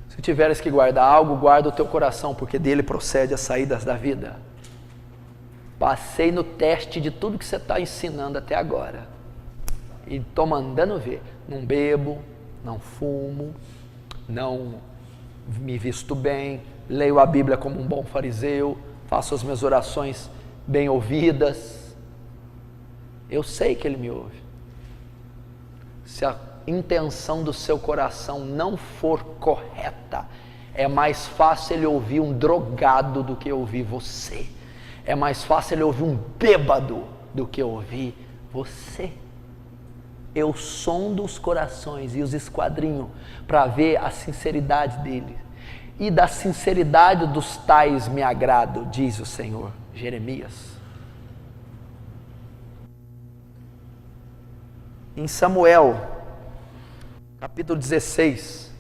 Se tiveres que guardar algo, guarda o teu coração, porque dele procede as saídas da vida. Passei no teste de tudo que você está ensinando até agora. E estou mandando ver, não bebo, não fumo, não me visto bem, leio a Bíblia como um bom fariseu, faço as minhas orações bem ouvidas. Eu sei que Ele me ouve. Se a intenção do seu coração não for correta, é mais fácil Ele ouvir um drogado do que ouvir você. É mais fácil ele ouvir um bêbado do que ouvir você. Eu sondo os corações e os esquadrinho para ver a sinceridade dele. E da sinceridade dos tais me agrado, diz o Senhor. Jeremias. Em Samuel, capítulo 16,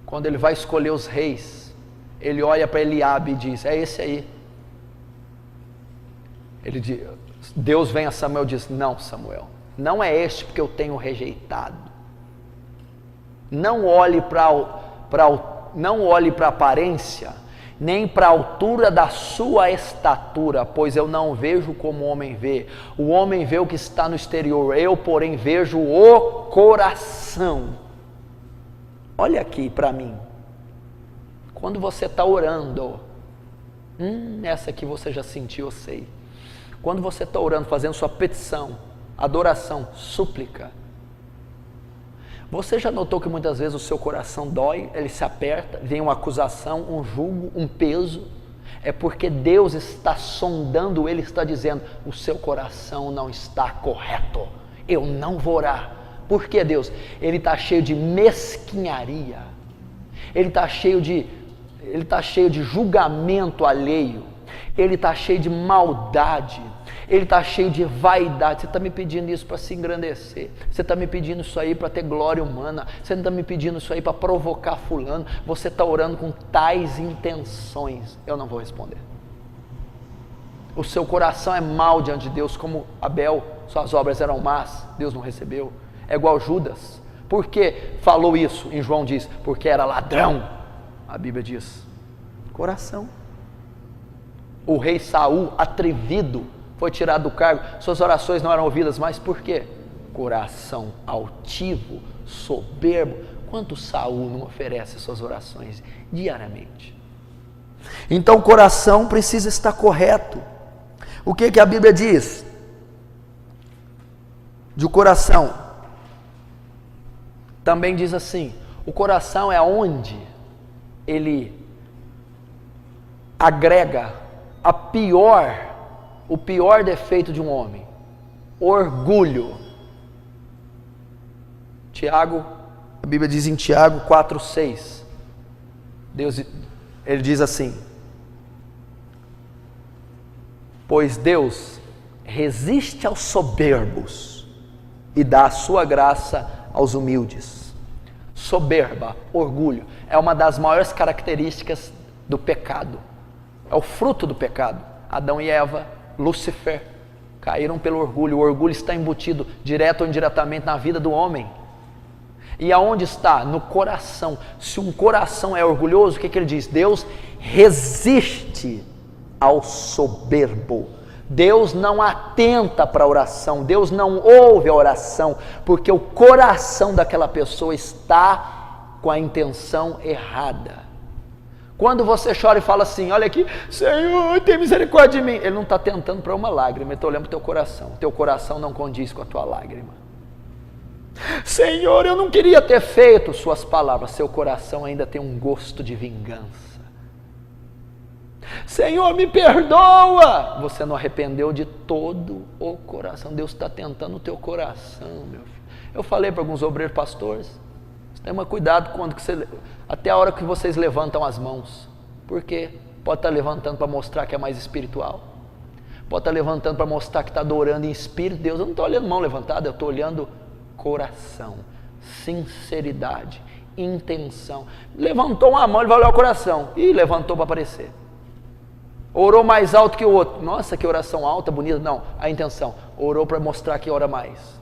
quando ele vai escolher os reis, ele olha para Eliabe e diz: é esse aí. Deus vem a Samuel e diz: não, Samuel, não é este porque eu tenho rejeitado. Não olhe para a aparência, nem para a altura da sua estatura, pois eu não vejo como o homem vê. O homem vê o que está no exterior, eu, porém, vejo o coração. Olha aqui para mim. Quando você está orando, essa aqui você já sentiu, eu sei. Quando você está orando, fazendo sua petição, adoração, súplica, você já notou que muitas vezes o seu coração dói, ele se aperta, vem uma acusação, um julgo, um peso? É porque Deus está sondando, Ele está dizendo: o seu coração não está correto, eu não vou orar. Por que, Deus? Ele está cheio de mesquinharia, ele está cheio de julgamento alheio, ele está cheio de maldade, ele está cheio de vaidade. Você está me pedindo isso para se engrandecer, você está me pedindo isso aí para ter glória humana, você não está me pedindo isso aí para provocar fulano, você está orando com tais intenções. Eu não vou responder. O seu coração é mau diante de Deus, como Abel, suas obras eram más, Deus não recebeu. É igual Judas. Por que falou isso? Em João diz: porque era ladrão. A Bíblia diz: coração. O rei Saul, atrevido, foi tirado do cargo, suas orações não eram ouvidas mais. Por quê? Coração altivo, soberbo. Quanto Saul não oferece suas orações diariamente? Então o coração precisa estar correto. O que a Bíblia diz de coração? Também diz assim: o coração é onde ele agrega o pior defeito de um homem: orgulho. Tiago, a Bíblia diz em Tiago 4,6, ele diz assim: pois Deus resiste aos soberbos e dá a sua graça aos humildes. Soberba, orgulho, é uma das maiores características do pecado, é o fruto do pecado. Adão e Eva, Lúcifer, caíram pelo orgulho. O orgulho está embutido, direto ou indiretamente, na vida do homem. E aonde está? No coração. Se um coração é orgulhoso, o que ele diz? Deus resiste ao soberbo. Deus não atenta para a oração, Deus não ouve a oração, porque o coração daquela pessoa está com a intenção errada. Quando você chora e fala assim: olha aqui, Senhor, tem misericórdia de mim, Ele não está tentando para uma lágrima, Ele está olhando para o teu coração não condiz com a tua lágrima. Senhor, eu não queria ter feito, suas palavras, seu coração ainda tem um gosto de vingança. Senhor, me perdoa, você não arrependeu de todo o coração. Deus está tentando o teu coração, meu filho. Eu falei para alguns obreiros pastores: tenha cuidado quando até a hora que vocês levantam as mãos, porque pode estar levantando para mostrar que é mais espiritual, pode estar levantando para mostrar que está adorando em espírito. Deus, eu não estou olhando mão levantada, eu estou olhando coração, sinceridade, intenção. Levantou uma mão, ele vai olhar o coração, e levantou para aparecer. Orou mais alto que o outro, nossa, que oração alta, bonita. Não, a intenção, orou para mostrar que ora mais.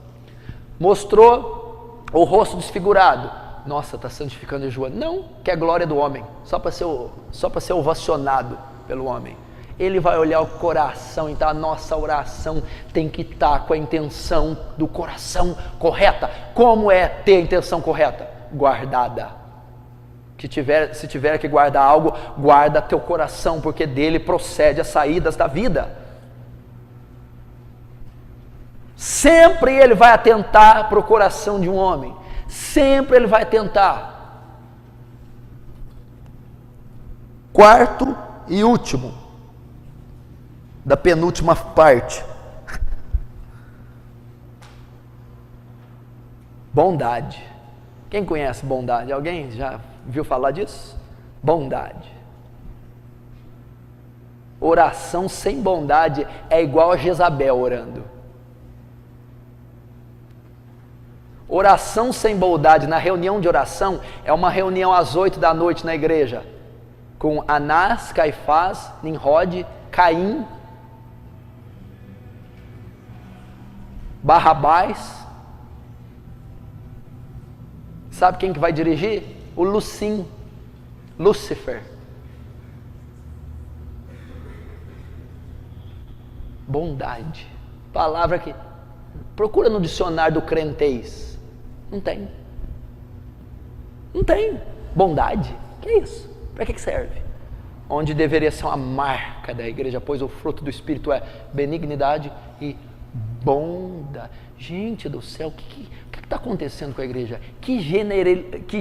Mostrou o rosto desfigurado, nossa, está santificando e jejuando. Não, que é glória do homem, só para ser ovacionado pelo homem. Ele vai olhar o coração. Então a nossa oração tem que estar com a intenção do coração correta. Como é ter a intenção correta? Guardada. Se tiver que guardar algo, guarda teu coração, porque dele procede as saídas da vida. Sempre ele vai atentar para o coração de um homem, sempre ele vai tentar. Quarto e último, da penúltima parte. Bondade. Quem conhece bondade? Alguém já viu falar disso? Bondade. Oração sem bondade é igual a Jezabel orando. Oração sem bondade na reunião de oração é uma reunião às 8 da noite na igreja, com Anás, Caifás, Nimrod, Caim, Barrabás. Sabe quem que vai dirigir? O Lucim, Lúcifer. Bondade, palavra que procura no dicionário do crentez, não tem. Bondade, que é isso? Para que serve? Onde deveria ser uma marca da igreja, pois o fruto do Espírito é benignidade e bondade. Gente do céu, o que está acontecendo com a igreja? Que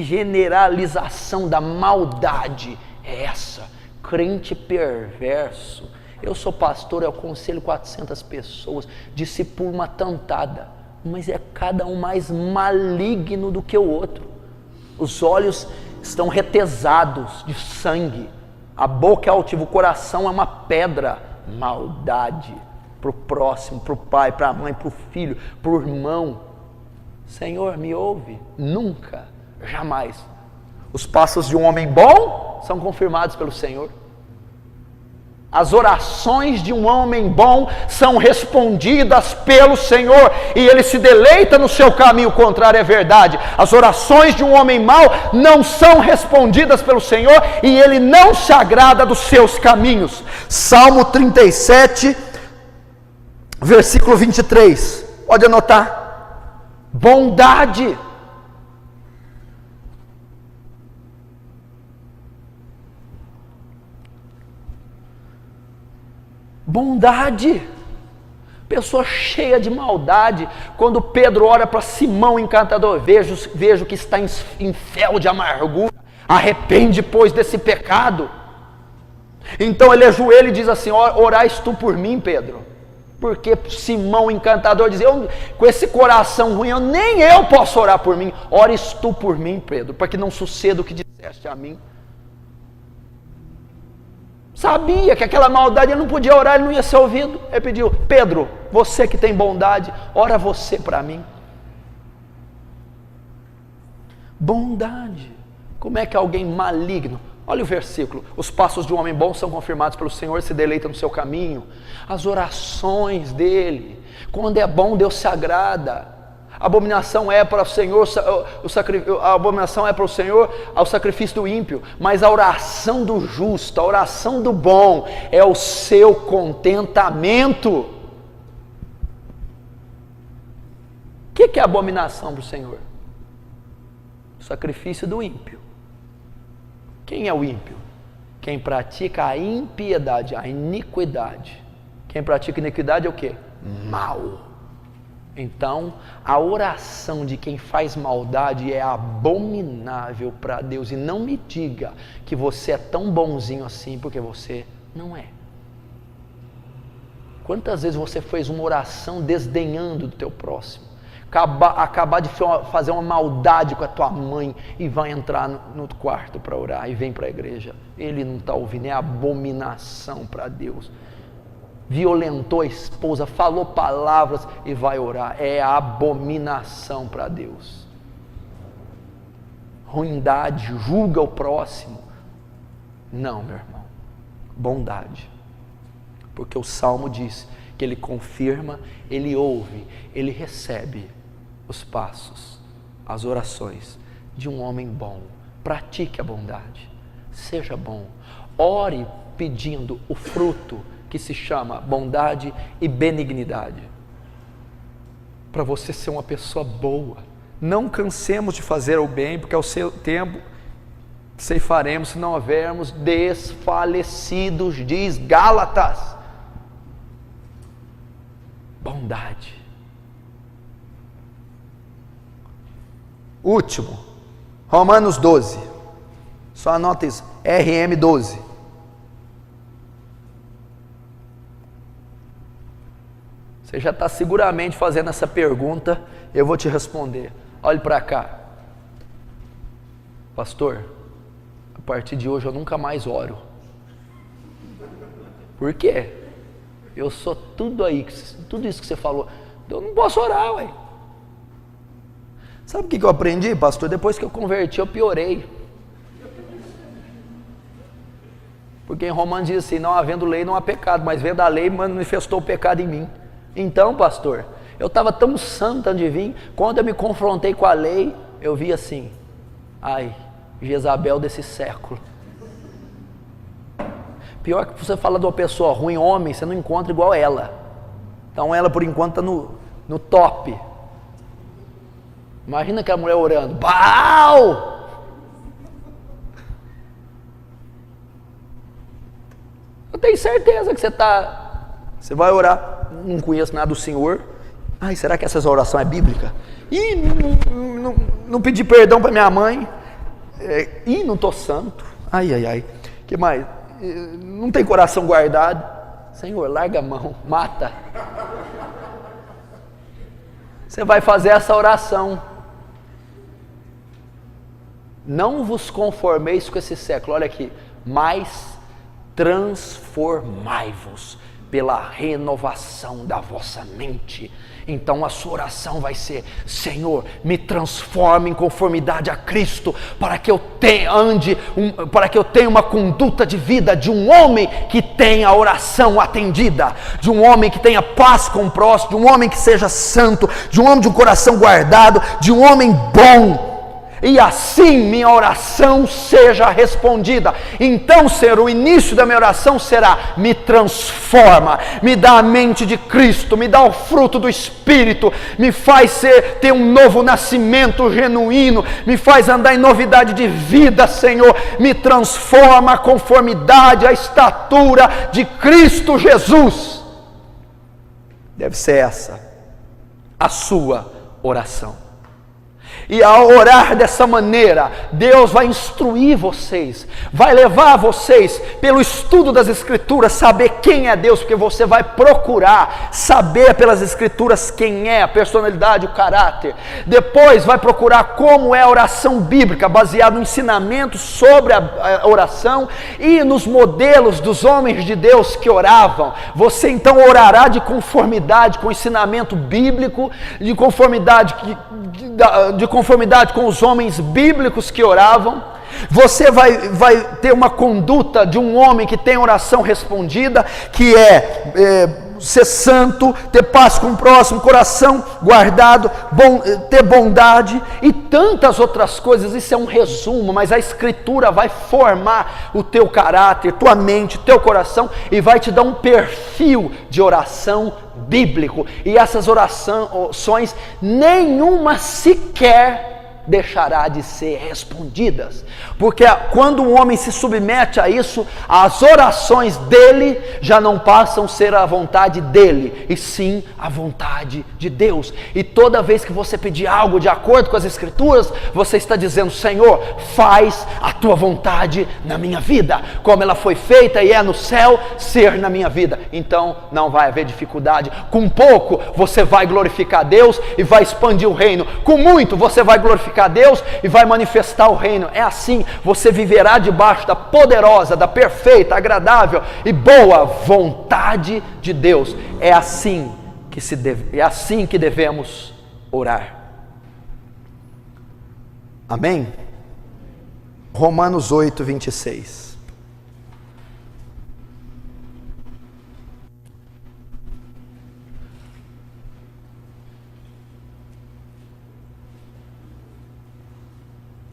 generalização da maldade é essa? Crente perverso. Eu sou pastor, eu aconselho 400 pessoas, discipulo uma tantada, mas é cada um mais maligno do que o outro. Os olhos estão retesados de sangue, a boca é altiva, o coração é uma pedra. Maldade para o próximo, para o pai, para a mãe, para o filho, para o irmão. Senhor, me ouve? Nunca, jamais. Os passos de um homem bom são confirmados pelo Senhor. As orações de um homem bom são respondidas pelo Senhor, e Ele se deleita no seu caminho, o contrário é verdade. As orações de um homem mau não são respondidas pelo Senhor, e Ele não se agrada dos seus caminhos. Salmo 37, versículo 23, pode anotar. Bondade. Bondade, pessoa cheia de maldade. Quando Pedro ora para Simão encantador, vejo que está em fel de amargura, arrepende pois desse pecado. Então ele ajoelha e diz assim: orais tu por mim, Pedro, porque Simão encantador diz: com esse coração ruim, nem eu posso orar por mim. Ores tu por mim, Pedro, para que não suceda o que disseste a mim. Sabia que aquela maldade ele não podia orar, ele não ia ser ouvido. Ele pediu: Pedro, você que tem bondade, ora você para mim. Bondade. Como é que alguém maligno? Olha o versículo: os passos de um homem bom são confirmados pelo Senhor, se deleita no seu caminho. As orações dele, quando é bom, Deus se agrada. A abominação é para o Senhor, a abominação é para o Senhor ao sacrifício do ímpio, mas a oração do justo, a oração do bom é o seu contentamento. O que é abominação para o Senhor? O sacrifício do ímpio. Quem é o ímpio? Quem pratica a impiedade, a iniquidade. Quem pratica iniquidade é o quê? Mal. Então, a oração de quem faz maldade é abominável para Deus. E não me diga que você é tão bonzinho assim, porque você não é. Quantas vezes você fez uma oração desdenhando do teu próximo? Acabar de fazer uma maldade com a tua mãe e vai entrar no quarto para orar e vem para a igreja. Ele não está ouvindo, é abominação para Deus. Violentou a esposa, falou palavras e vai orar, é abominação para Deus. Ruindade, julga o próximo. Não, meu irmão, bondade, porque o Salmo diz que Ele confirma, Ele ouve, Ele recebe os passos, as orações de um homem bom. Pratique a bondade, seja bom, ore pedindo o fruto que se chama bondade e benignidade, para você ser uma pessoa boa. Não cansemos de fazer o bem, porque ao seu tempo ceifaremos se não houvermos desfalecidos, diz Gálatas. Bondade. Último, Romanos 12, só anota isso, RM 12. Você já está seguramente fazendo essa pergunta, eu vou te responder. Olhe para cá. Pastor, a partir de hoje eu nunca mais oro. Por quê? Eu sou tudo isso que você falou. Eu não posso orar, ué. Sabe o que eu aprendi, pastor? Depois que eu converti, eu piorei. Porque em Romanos diz assim, não havendo lei não há pecado, mas vendo a lei manifestou o pecado em mim. Então, pastor, eu estava tão santo antes de vir, quando eu me confrontei com a lei, eu vi assim, ai, Jezabel desse século. Pior que você fala de uma pessoa ruim, homem, você não encontra igual ela. Então ela por enquanto está no top. Imagina aquela mulher orando, Baal! Eu tenho certeza que você vai orar. Não conheço nada do Senhor. Ai, será que essa oração é bíblica? Ih, não pedi perdão para minha mãe. Ih, não estou santo. Ai. Que mais? Não tem coração guardado. Senhor, larga a mão, mata. Você vai fazer essa oração. Não vos conformeis com esse século. Olha aqui. Mas transformai-vos pela renovação da vossa mente. Então a sua oração vai ser: Senhor, me transforme em conformidade a Cristo, para que eu tenha uma conduta de vida de um homem que tenha a oração atendida, de um homem que tenha paz com o próximo, de um homem que seja santo, de um homem de um coração guardado, de um homem bom. E assim minha oração seja respondida. Então, Senhor, o início da minha oração será: me transforma, me dá a mente de Cristo, me dá o fruto do Espírito, me faz ter um novo nascimento genuíno, me faz andar em novidade de vida, Senhor, me transforma a conformidade, a estatura de Cristo Jesus. Deve ser essa a sua oração. E ao orar dessa maneira, Deus vai instruir vocês, vai levar vocês, pelo estudo das Escrituras, saber quem é Deus, porque você vai procurar saber pelas Escrituras quem é, a personalidade, o caráter. Depois vai procurar como é a oração bíblica, baseado no ensinamento sobre a oração e nos modelos dos homens de Deus que oravam. Você então orará de conformidade com o ensinamento bíblico, de conformidade com os homens bíblicos que oravam. Você vai ter uma conduta de um homem que tem oração respondida, que ser santo, ter paz com o próximo, coração guardado, ter bondade e tantas outras coisas. Isso é um resumo, mas a Escritura vai formar o teu caráter, tua mente, teu coração, e vai te dar um perfil de oração bíblico. E essas orações, nenhuma sequer deixará de ser respondidas, porque quando o homem se submete a isso, as orações dele já não passam a ser a vontade dele, e sim a vontade de Deus. E toda vez que você pedir algo de acordo com as Escrituras, você está dizendo: Senhor, faz a tua vontade na minha vida, como ela foi feita e é no céu, ser na minha vida. Então não vai haver dificuldade. Com pouco você vai glorificar Deus e vai expandir o reino, com muito você vai glorificar Deus e vai manifestar o reino. É assim, você viverá debaixo da poderosa, da perfeita, agradável e boa vontade de Deus. É assim que devemos orar. Amém? Romanos 8, 26.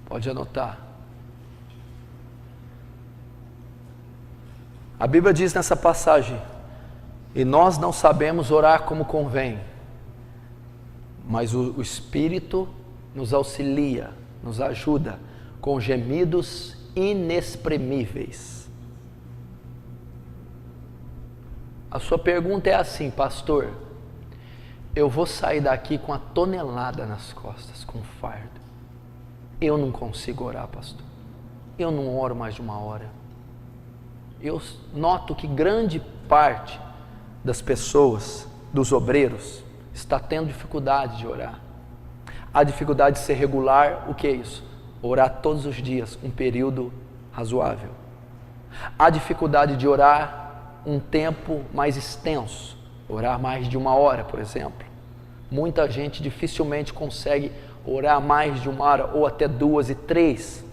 Pode anotar. A Bíblia diz nessa passagem: e nós não sabemos orar como convém, mas o Espírito nos auxilia, nos ajuda com gemidos inexprimíveis. A sua pergunta é assim: pastor, eu vou sair daqui com a tonelada nas costas, com fardo. Eu não consigo orar, pastor. Eu não oro mais de uma hora. Eu noto que grande parte das pessoas dos obreiros está tendo dificuldade de orar. A dificuldade de ser regular, o que é isso? Orar todos os dias, um período razoável. A dificuldade de orar um tempo mais extenso, orar mais de 1 hora, por exemplo. Muita gente dificilmente consegue orar mais de 1 hora, ou até 2 e 3.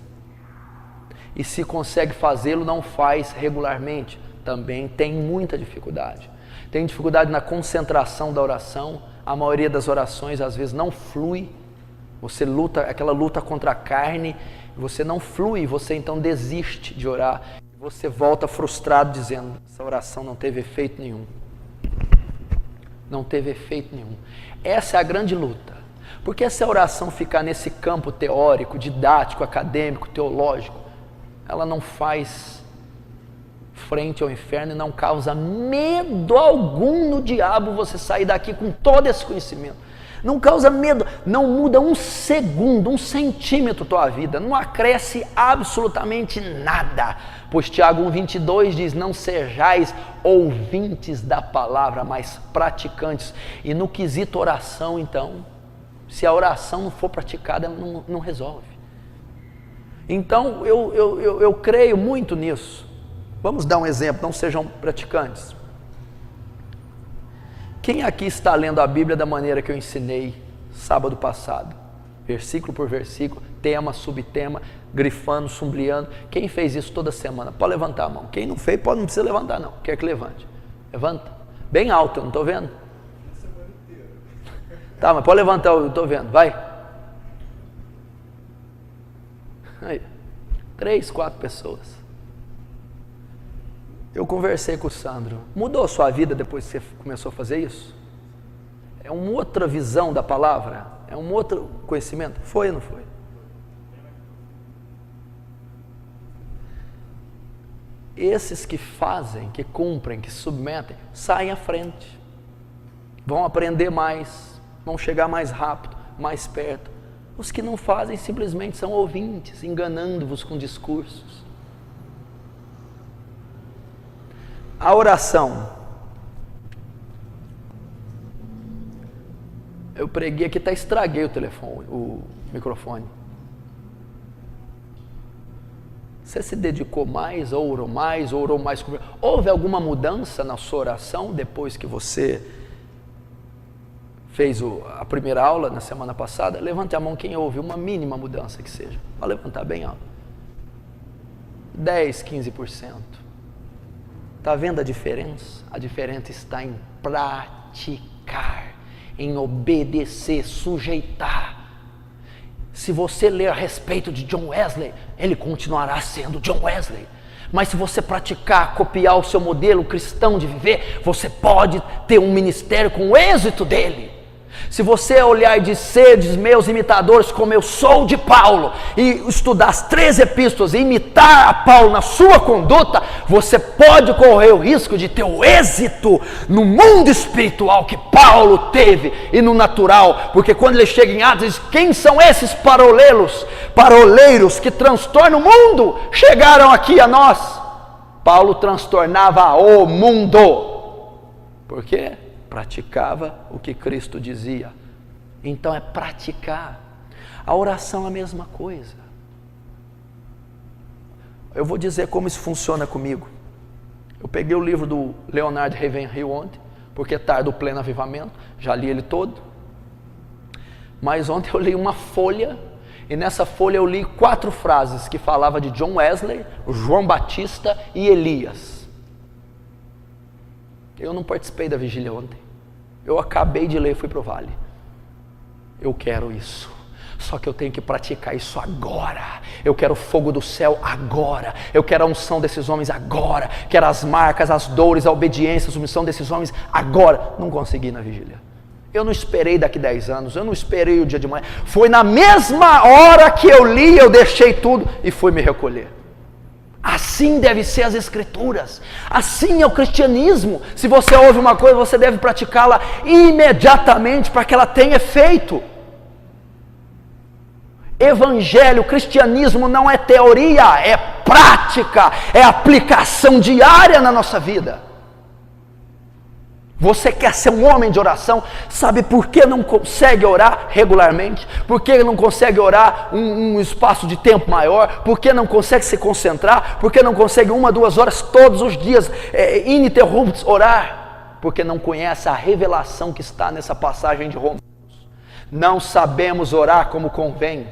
E se consegue fazê-lo, não faz regularmente. Também tem muita dificuldade. Tem dificuldade na concentração da oração. A maioria das orações às vezes não flui. Você luta, aquela luta contra a carne, você não flui, você então desiste de orar. Você volta frustrado dizendo, essa oração não teve efeito nenhum. Não teve efeito nenhum. Essa é a grande luta. Porque se a oração ficar nesse campo teórico, didático, acadêmico, teológico, ela não faz frente ao inferno e não causa medo algum no diabo você sair daqui com todo esse conhecimento. Não causa medo, não muda 1 segundo, 1 centímetro tua vida, não acresce absolutamente nada. Pois Tiago 1,22 diz, não sejais ouvintes da palavra, mas praticantes. E no quesito oração, então, se a oração não for praticada, ela não resolve. Então, eu creio muito nisso. Vamos dar um exemplo, não sejam praticantes. Quem aqui está lendo a Bíblia da maneira que eu ensinei sábado passado? Versículo por versículo, tema, subtema, grifando, sublinhando. Quem fez isso toda semana? Pode levantar a mão. Quem não fez, não precisa levantar não. Quer que levante? Levanta. Bem alto, eu não estou vendo. Tá, mas pode levantar, eu estou vendo. Vai. Aí. 3, 4 pessoas. Eu conversei com o Sandro. Mudou a sua vida depois que você começou a fazer isso? É uma outra visão da palavra? É um outro conhecimento? Foi ou não foi? Esses que fazem, que cumprem, que submetem, saem à frente. Vão aprender mais, vão chegar mais rápido, mais perto. Os que não fazem simplesmente são ouvintes, enganando-vos com discursos. A oração. Eu preguei aqui, estraguei o telefone, o microfone. Você se dedicou mais, orou mais, houve alguma mudança na sua oração depois que você fez a primeira aula na semana passada? Levante a mão quem houve uma mínima mudança que seja. Pode levantar bem alto. 10, 15%. Está vendo a diferença? A diferença está em praticar, em obedecer, sujeitar. Se você ler a respeito de John Wesley, ele continuará sendo John Wesley. Mas se você praticar, copiar o seu modelo cristão de viver, você pode ter um ministério com o êxito dele. Se você olhar e dizer, meus imitadores, como eu sou de Paulo, e estudar as 3 epístolas e imitar a Paulo na sua conduta, você pode correr o risco de ter o êxito no mundo espiritual que Paulo teve e no natural, porque quando ele chega em Atos, ele diz, quem são esses paroleiros que transtornam o mundo? Chegaram aqui a nós. Paulo transtornava o mundo. Por quê? Praticava o que Cristo dizia. Então é praticar. A oração é a mesma coisa. Eu vou dizer como isso funciona comigo. Eu peguei o livro do Leonard Ravenhill ontem, porque está do pleno avivamento, já li ele todo. Mas ontem eu li uma folha, e nessa folha eu li 4 frases que falavam de John Wesley, João Batista e Elias. Eu não participei da vigília ontem. Eu acabei de ler e fui para o vale. Eu quero isso. Só que eu tenho que praticar isso agora. Eu quero o fogo do céu agora. Eu quero a unção desses homens agora. Quero as marcas, as dores, a obediência, a submissão desses homens agora. Não consegui na vigília. Eu não esperei daqui 10 anos. Eu não esperei o dia de manhã. Foi na mesma hora que eu li, eu deixei tudo e fui me recolher. Assim deve ser as escrituras, assim é o cristianismo. Se você ouve uma coisa, você deve praticá-la imediatamente para que ela tenha efeito. Evangelho, cristianismo não é teoria, é prática, é aplicação diária na nossa vida. Você quer ser um homem de oração? Sabe por que não consegue orar regularmente? Por que não consegue orar um espaço de tempo maior? Por que não consegue se concentrar? Por que não consegue 1 a 2 horas todos os dias, ininterruptos, orar? Porque não conhece a revelação que está nessa passagem de Romanos. Não sabemos orar como convém,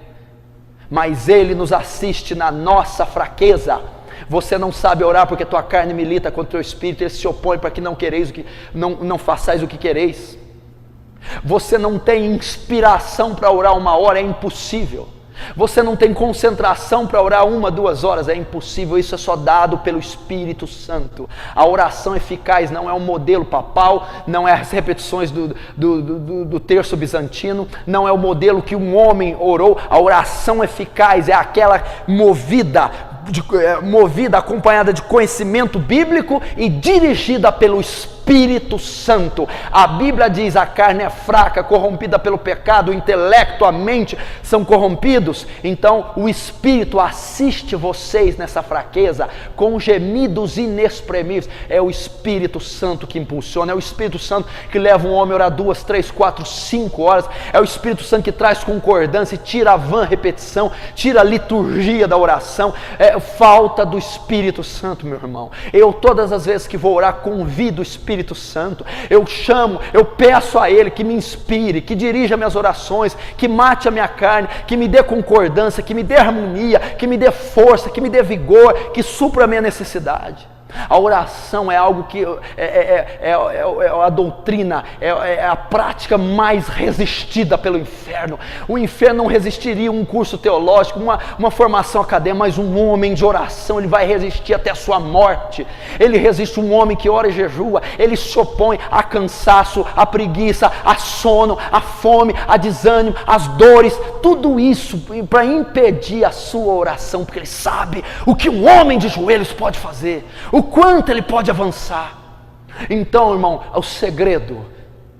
mas Ele nos assiste na nossa fraqueza. Você não sabe orar porque tua carne milita contra o teu espírito, ele se opõe para que não façais o que quereis. Você não tem inspiração para orar 1 hora, é impossível. Você não tem concentração para orar 1 a 2 horas, é impossível. Isso é só dado pelo Espírito Santo. A oração eficaz não é um modelo papal, não é as repetições do terço bizantino, não é o modelo que um homem orou. A oração eficaz é aquela movida, acompanhada de conhecimento bíblico e dirigida pelo Espírito Santo. A Bíblia diz: a carne é fraca, corrompida pelo pecado, o intelecto, a mente são corrompidos. Então o Espírito assiste vocês nessa fraqueza com gemidos inexprimíveis. É o Espírito Santo que impulsiona, é o Espírito Santo que leva um homem a orar 2, 3, 4, 5 horas, é o Espírito Santo que traz concordância e tira a vã repetição, tira a liturgia da oração. Falta do Espírito Santo, meu irmão. Eu todas as vezes que vou orar convido o Espírito Santo, eu chamo, eu peço a Ele que me inspire, que dirija minhas orações, que mate a minha carne, que me dê concordância, que me dê harmonia, que me dê força, que me dê vigor, que supra a minha necessidade. A oração é algo que é a doutrina, é a prática mais resistida pelo inferno. O inferno não resistiria um curso teológico, uma formação acadêmica, mas um homem de oração, ele vai resistir até a sua morte. Ele resiste um homem que ora e jejua, ele se opõe a cansaço, a preguiça, a sono, a fome, a desânimo, as dores, tudo isso para impedir a sua oração, porque ele sabe o que um homem de joelhos pode fazer, o quanto ele pode avançar. Então, irmão, é o segredo: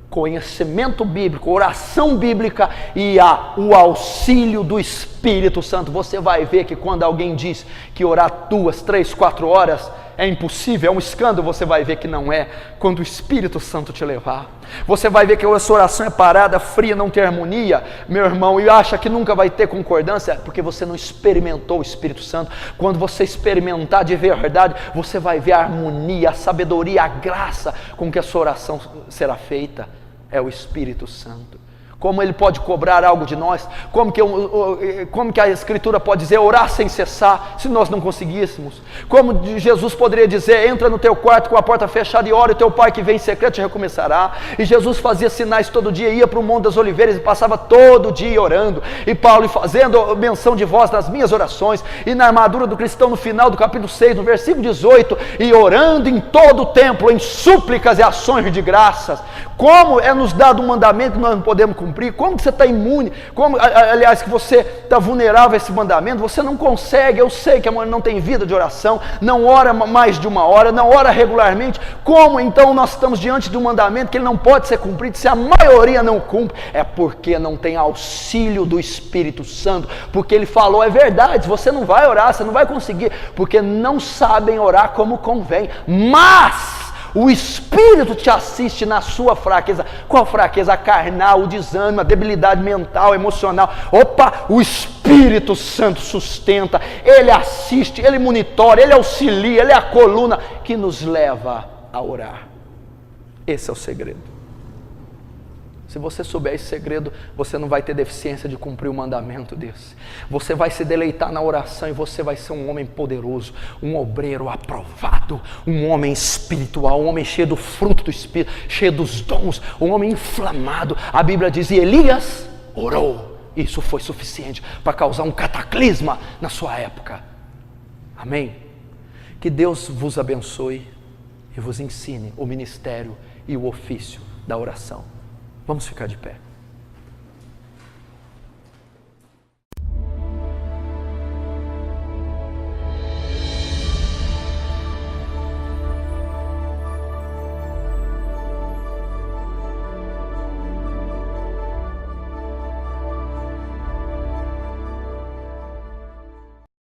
conhecimento bíblico, oração bíblica e o auxílio do Espírito Santo. Você vai ver que quando alguém diz que orar 2, 3, 4 horas é impossível, é um escândalo, você vai ver que não é, quando o Espírito Santo te levar. Você vai ver que a sua oração é parada, fria, não tem harmonia, meu irmão, e acha que nunca vai ter concordância, porque você não experimentou o Espírito Santo. Quando você experimentar de verdade, você vai ver a harmonia, a sabedoria, a graça com que a sua oração será feita. É o Espírito Santo. Como ele pode cobrar algo de nós? Como que a Escritura pode dizer orar sem cessar, se nós não conseguíssemos? Como Jesus poderia dizer: entra no teu quarto com a porta fechada e ora, e teu pai que vem em secreto te recomeçará? E Jesus fazia sinais todo dia, ia para o Monte das Oliveiras e passava todo dia orando. E Paulo fazendo menção de vós nas minhas orações, e na armadura do cristão no final do capítulo 6, no versículo 18, e orando em todo o templo, em súplicas e ações de graças. Como é nos dado um mandamento que nós não podemos cumprir? Como que você está imune? Como, aliás, que você está vulnerável a esse mandamento? Você não consegue. Eu sei que a mulher não tem vida de oração, não ora mais de 1 hora, não ora regularmente. Como então nós estamos diante de um mandamento que ele não pode ser cumprido? Se a maioria não cumpre, é porque não tem auxílio do Espírito Santo, porque ele falou, é verdade, você não vai orar, você não vai conseguir, porque não sabem orar como convém. Mas o Espírito te assiste na sua fraqueza. Qual fraqueza? A carnal, o desânimo, a debilidade mental, emocional. Opa, o Espírito Santo sustenta, ele assiste, ele monitora, ele auxilia, ele é a coluna que nos leva a orar. Esse é o segredo. Se você souber esse segredo, você não vai ter deficiência de cumprir o mandamento desse. Você vai se deleitar na oração e você vai ser um homem poderoso, um obreiro aprovado, um homem espiritual, um homem cheio do fruto do Espírito, cheio dos dons, um homem inflamado. A Bíblia diz: e Elias orou. Isso foi suficiente para causar um cataclisma na sua época. Amém? Que Deus vos abençoe e vos ensine o ministério e o ofício da oração. Vamos ficar de pé.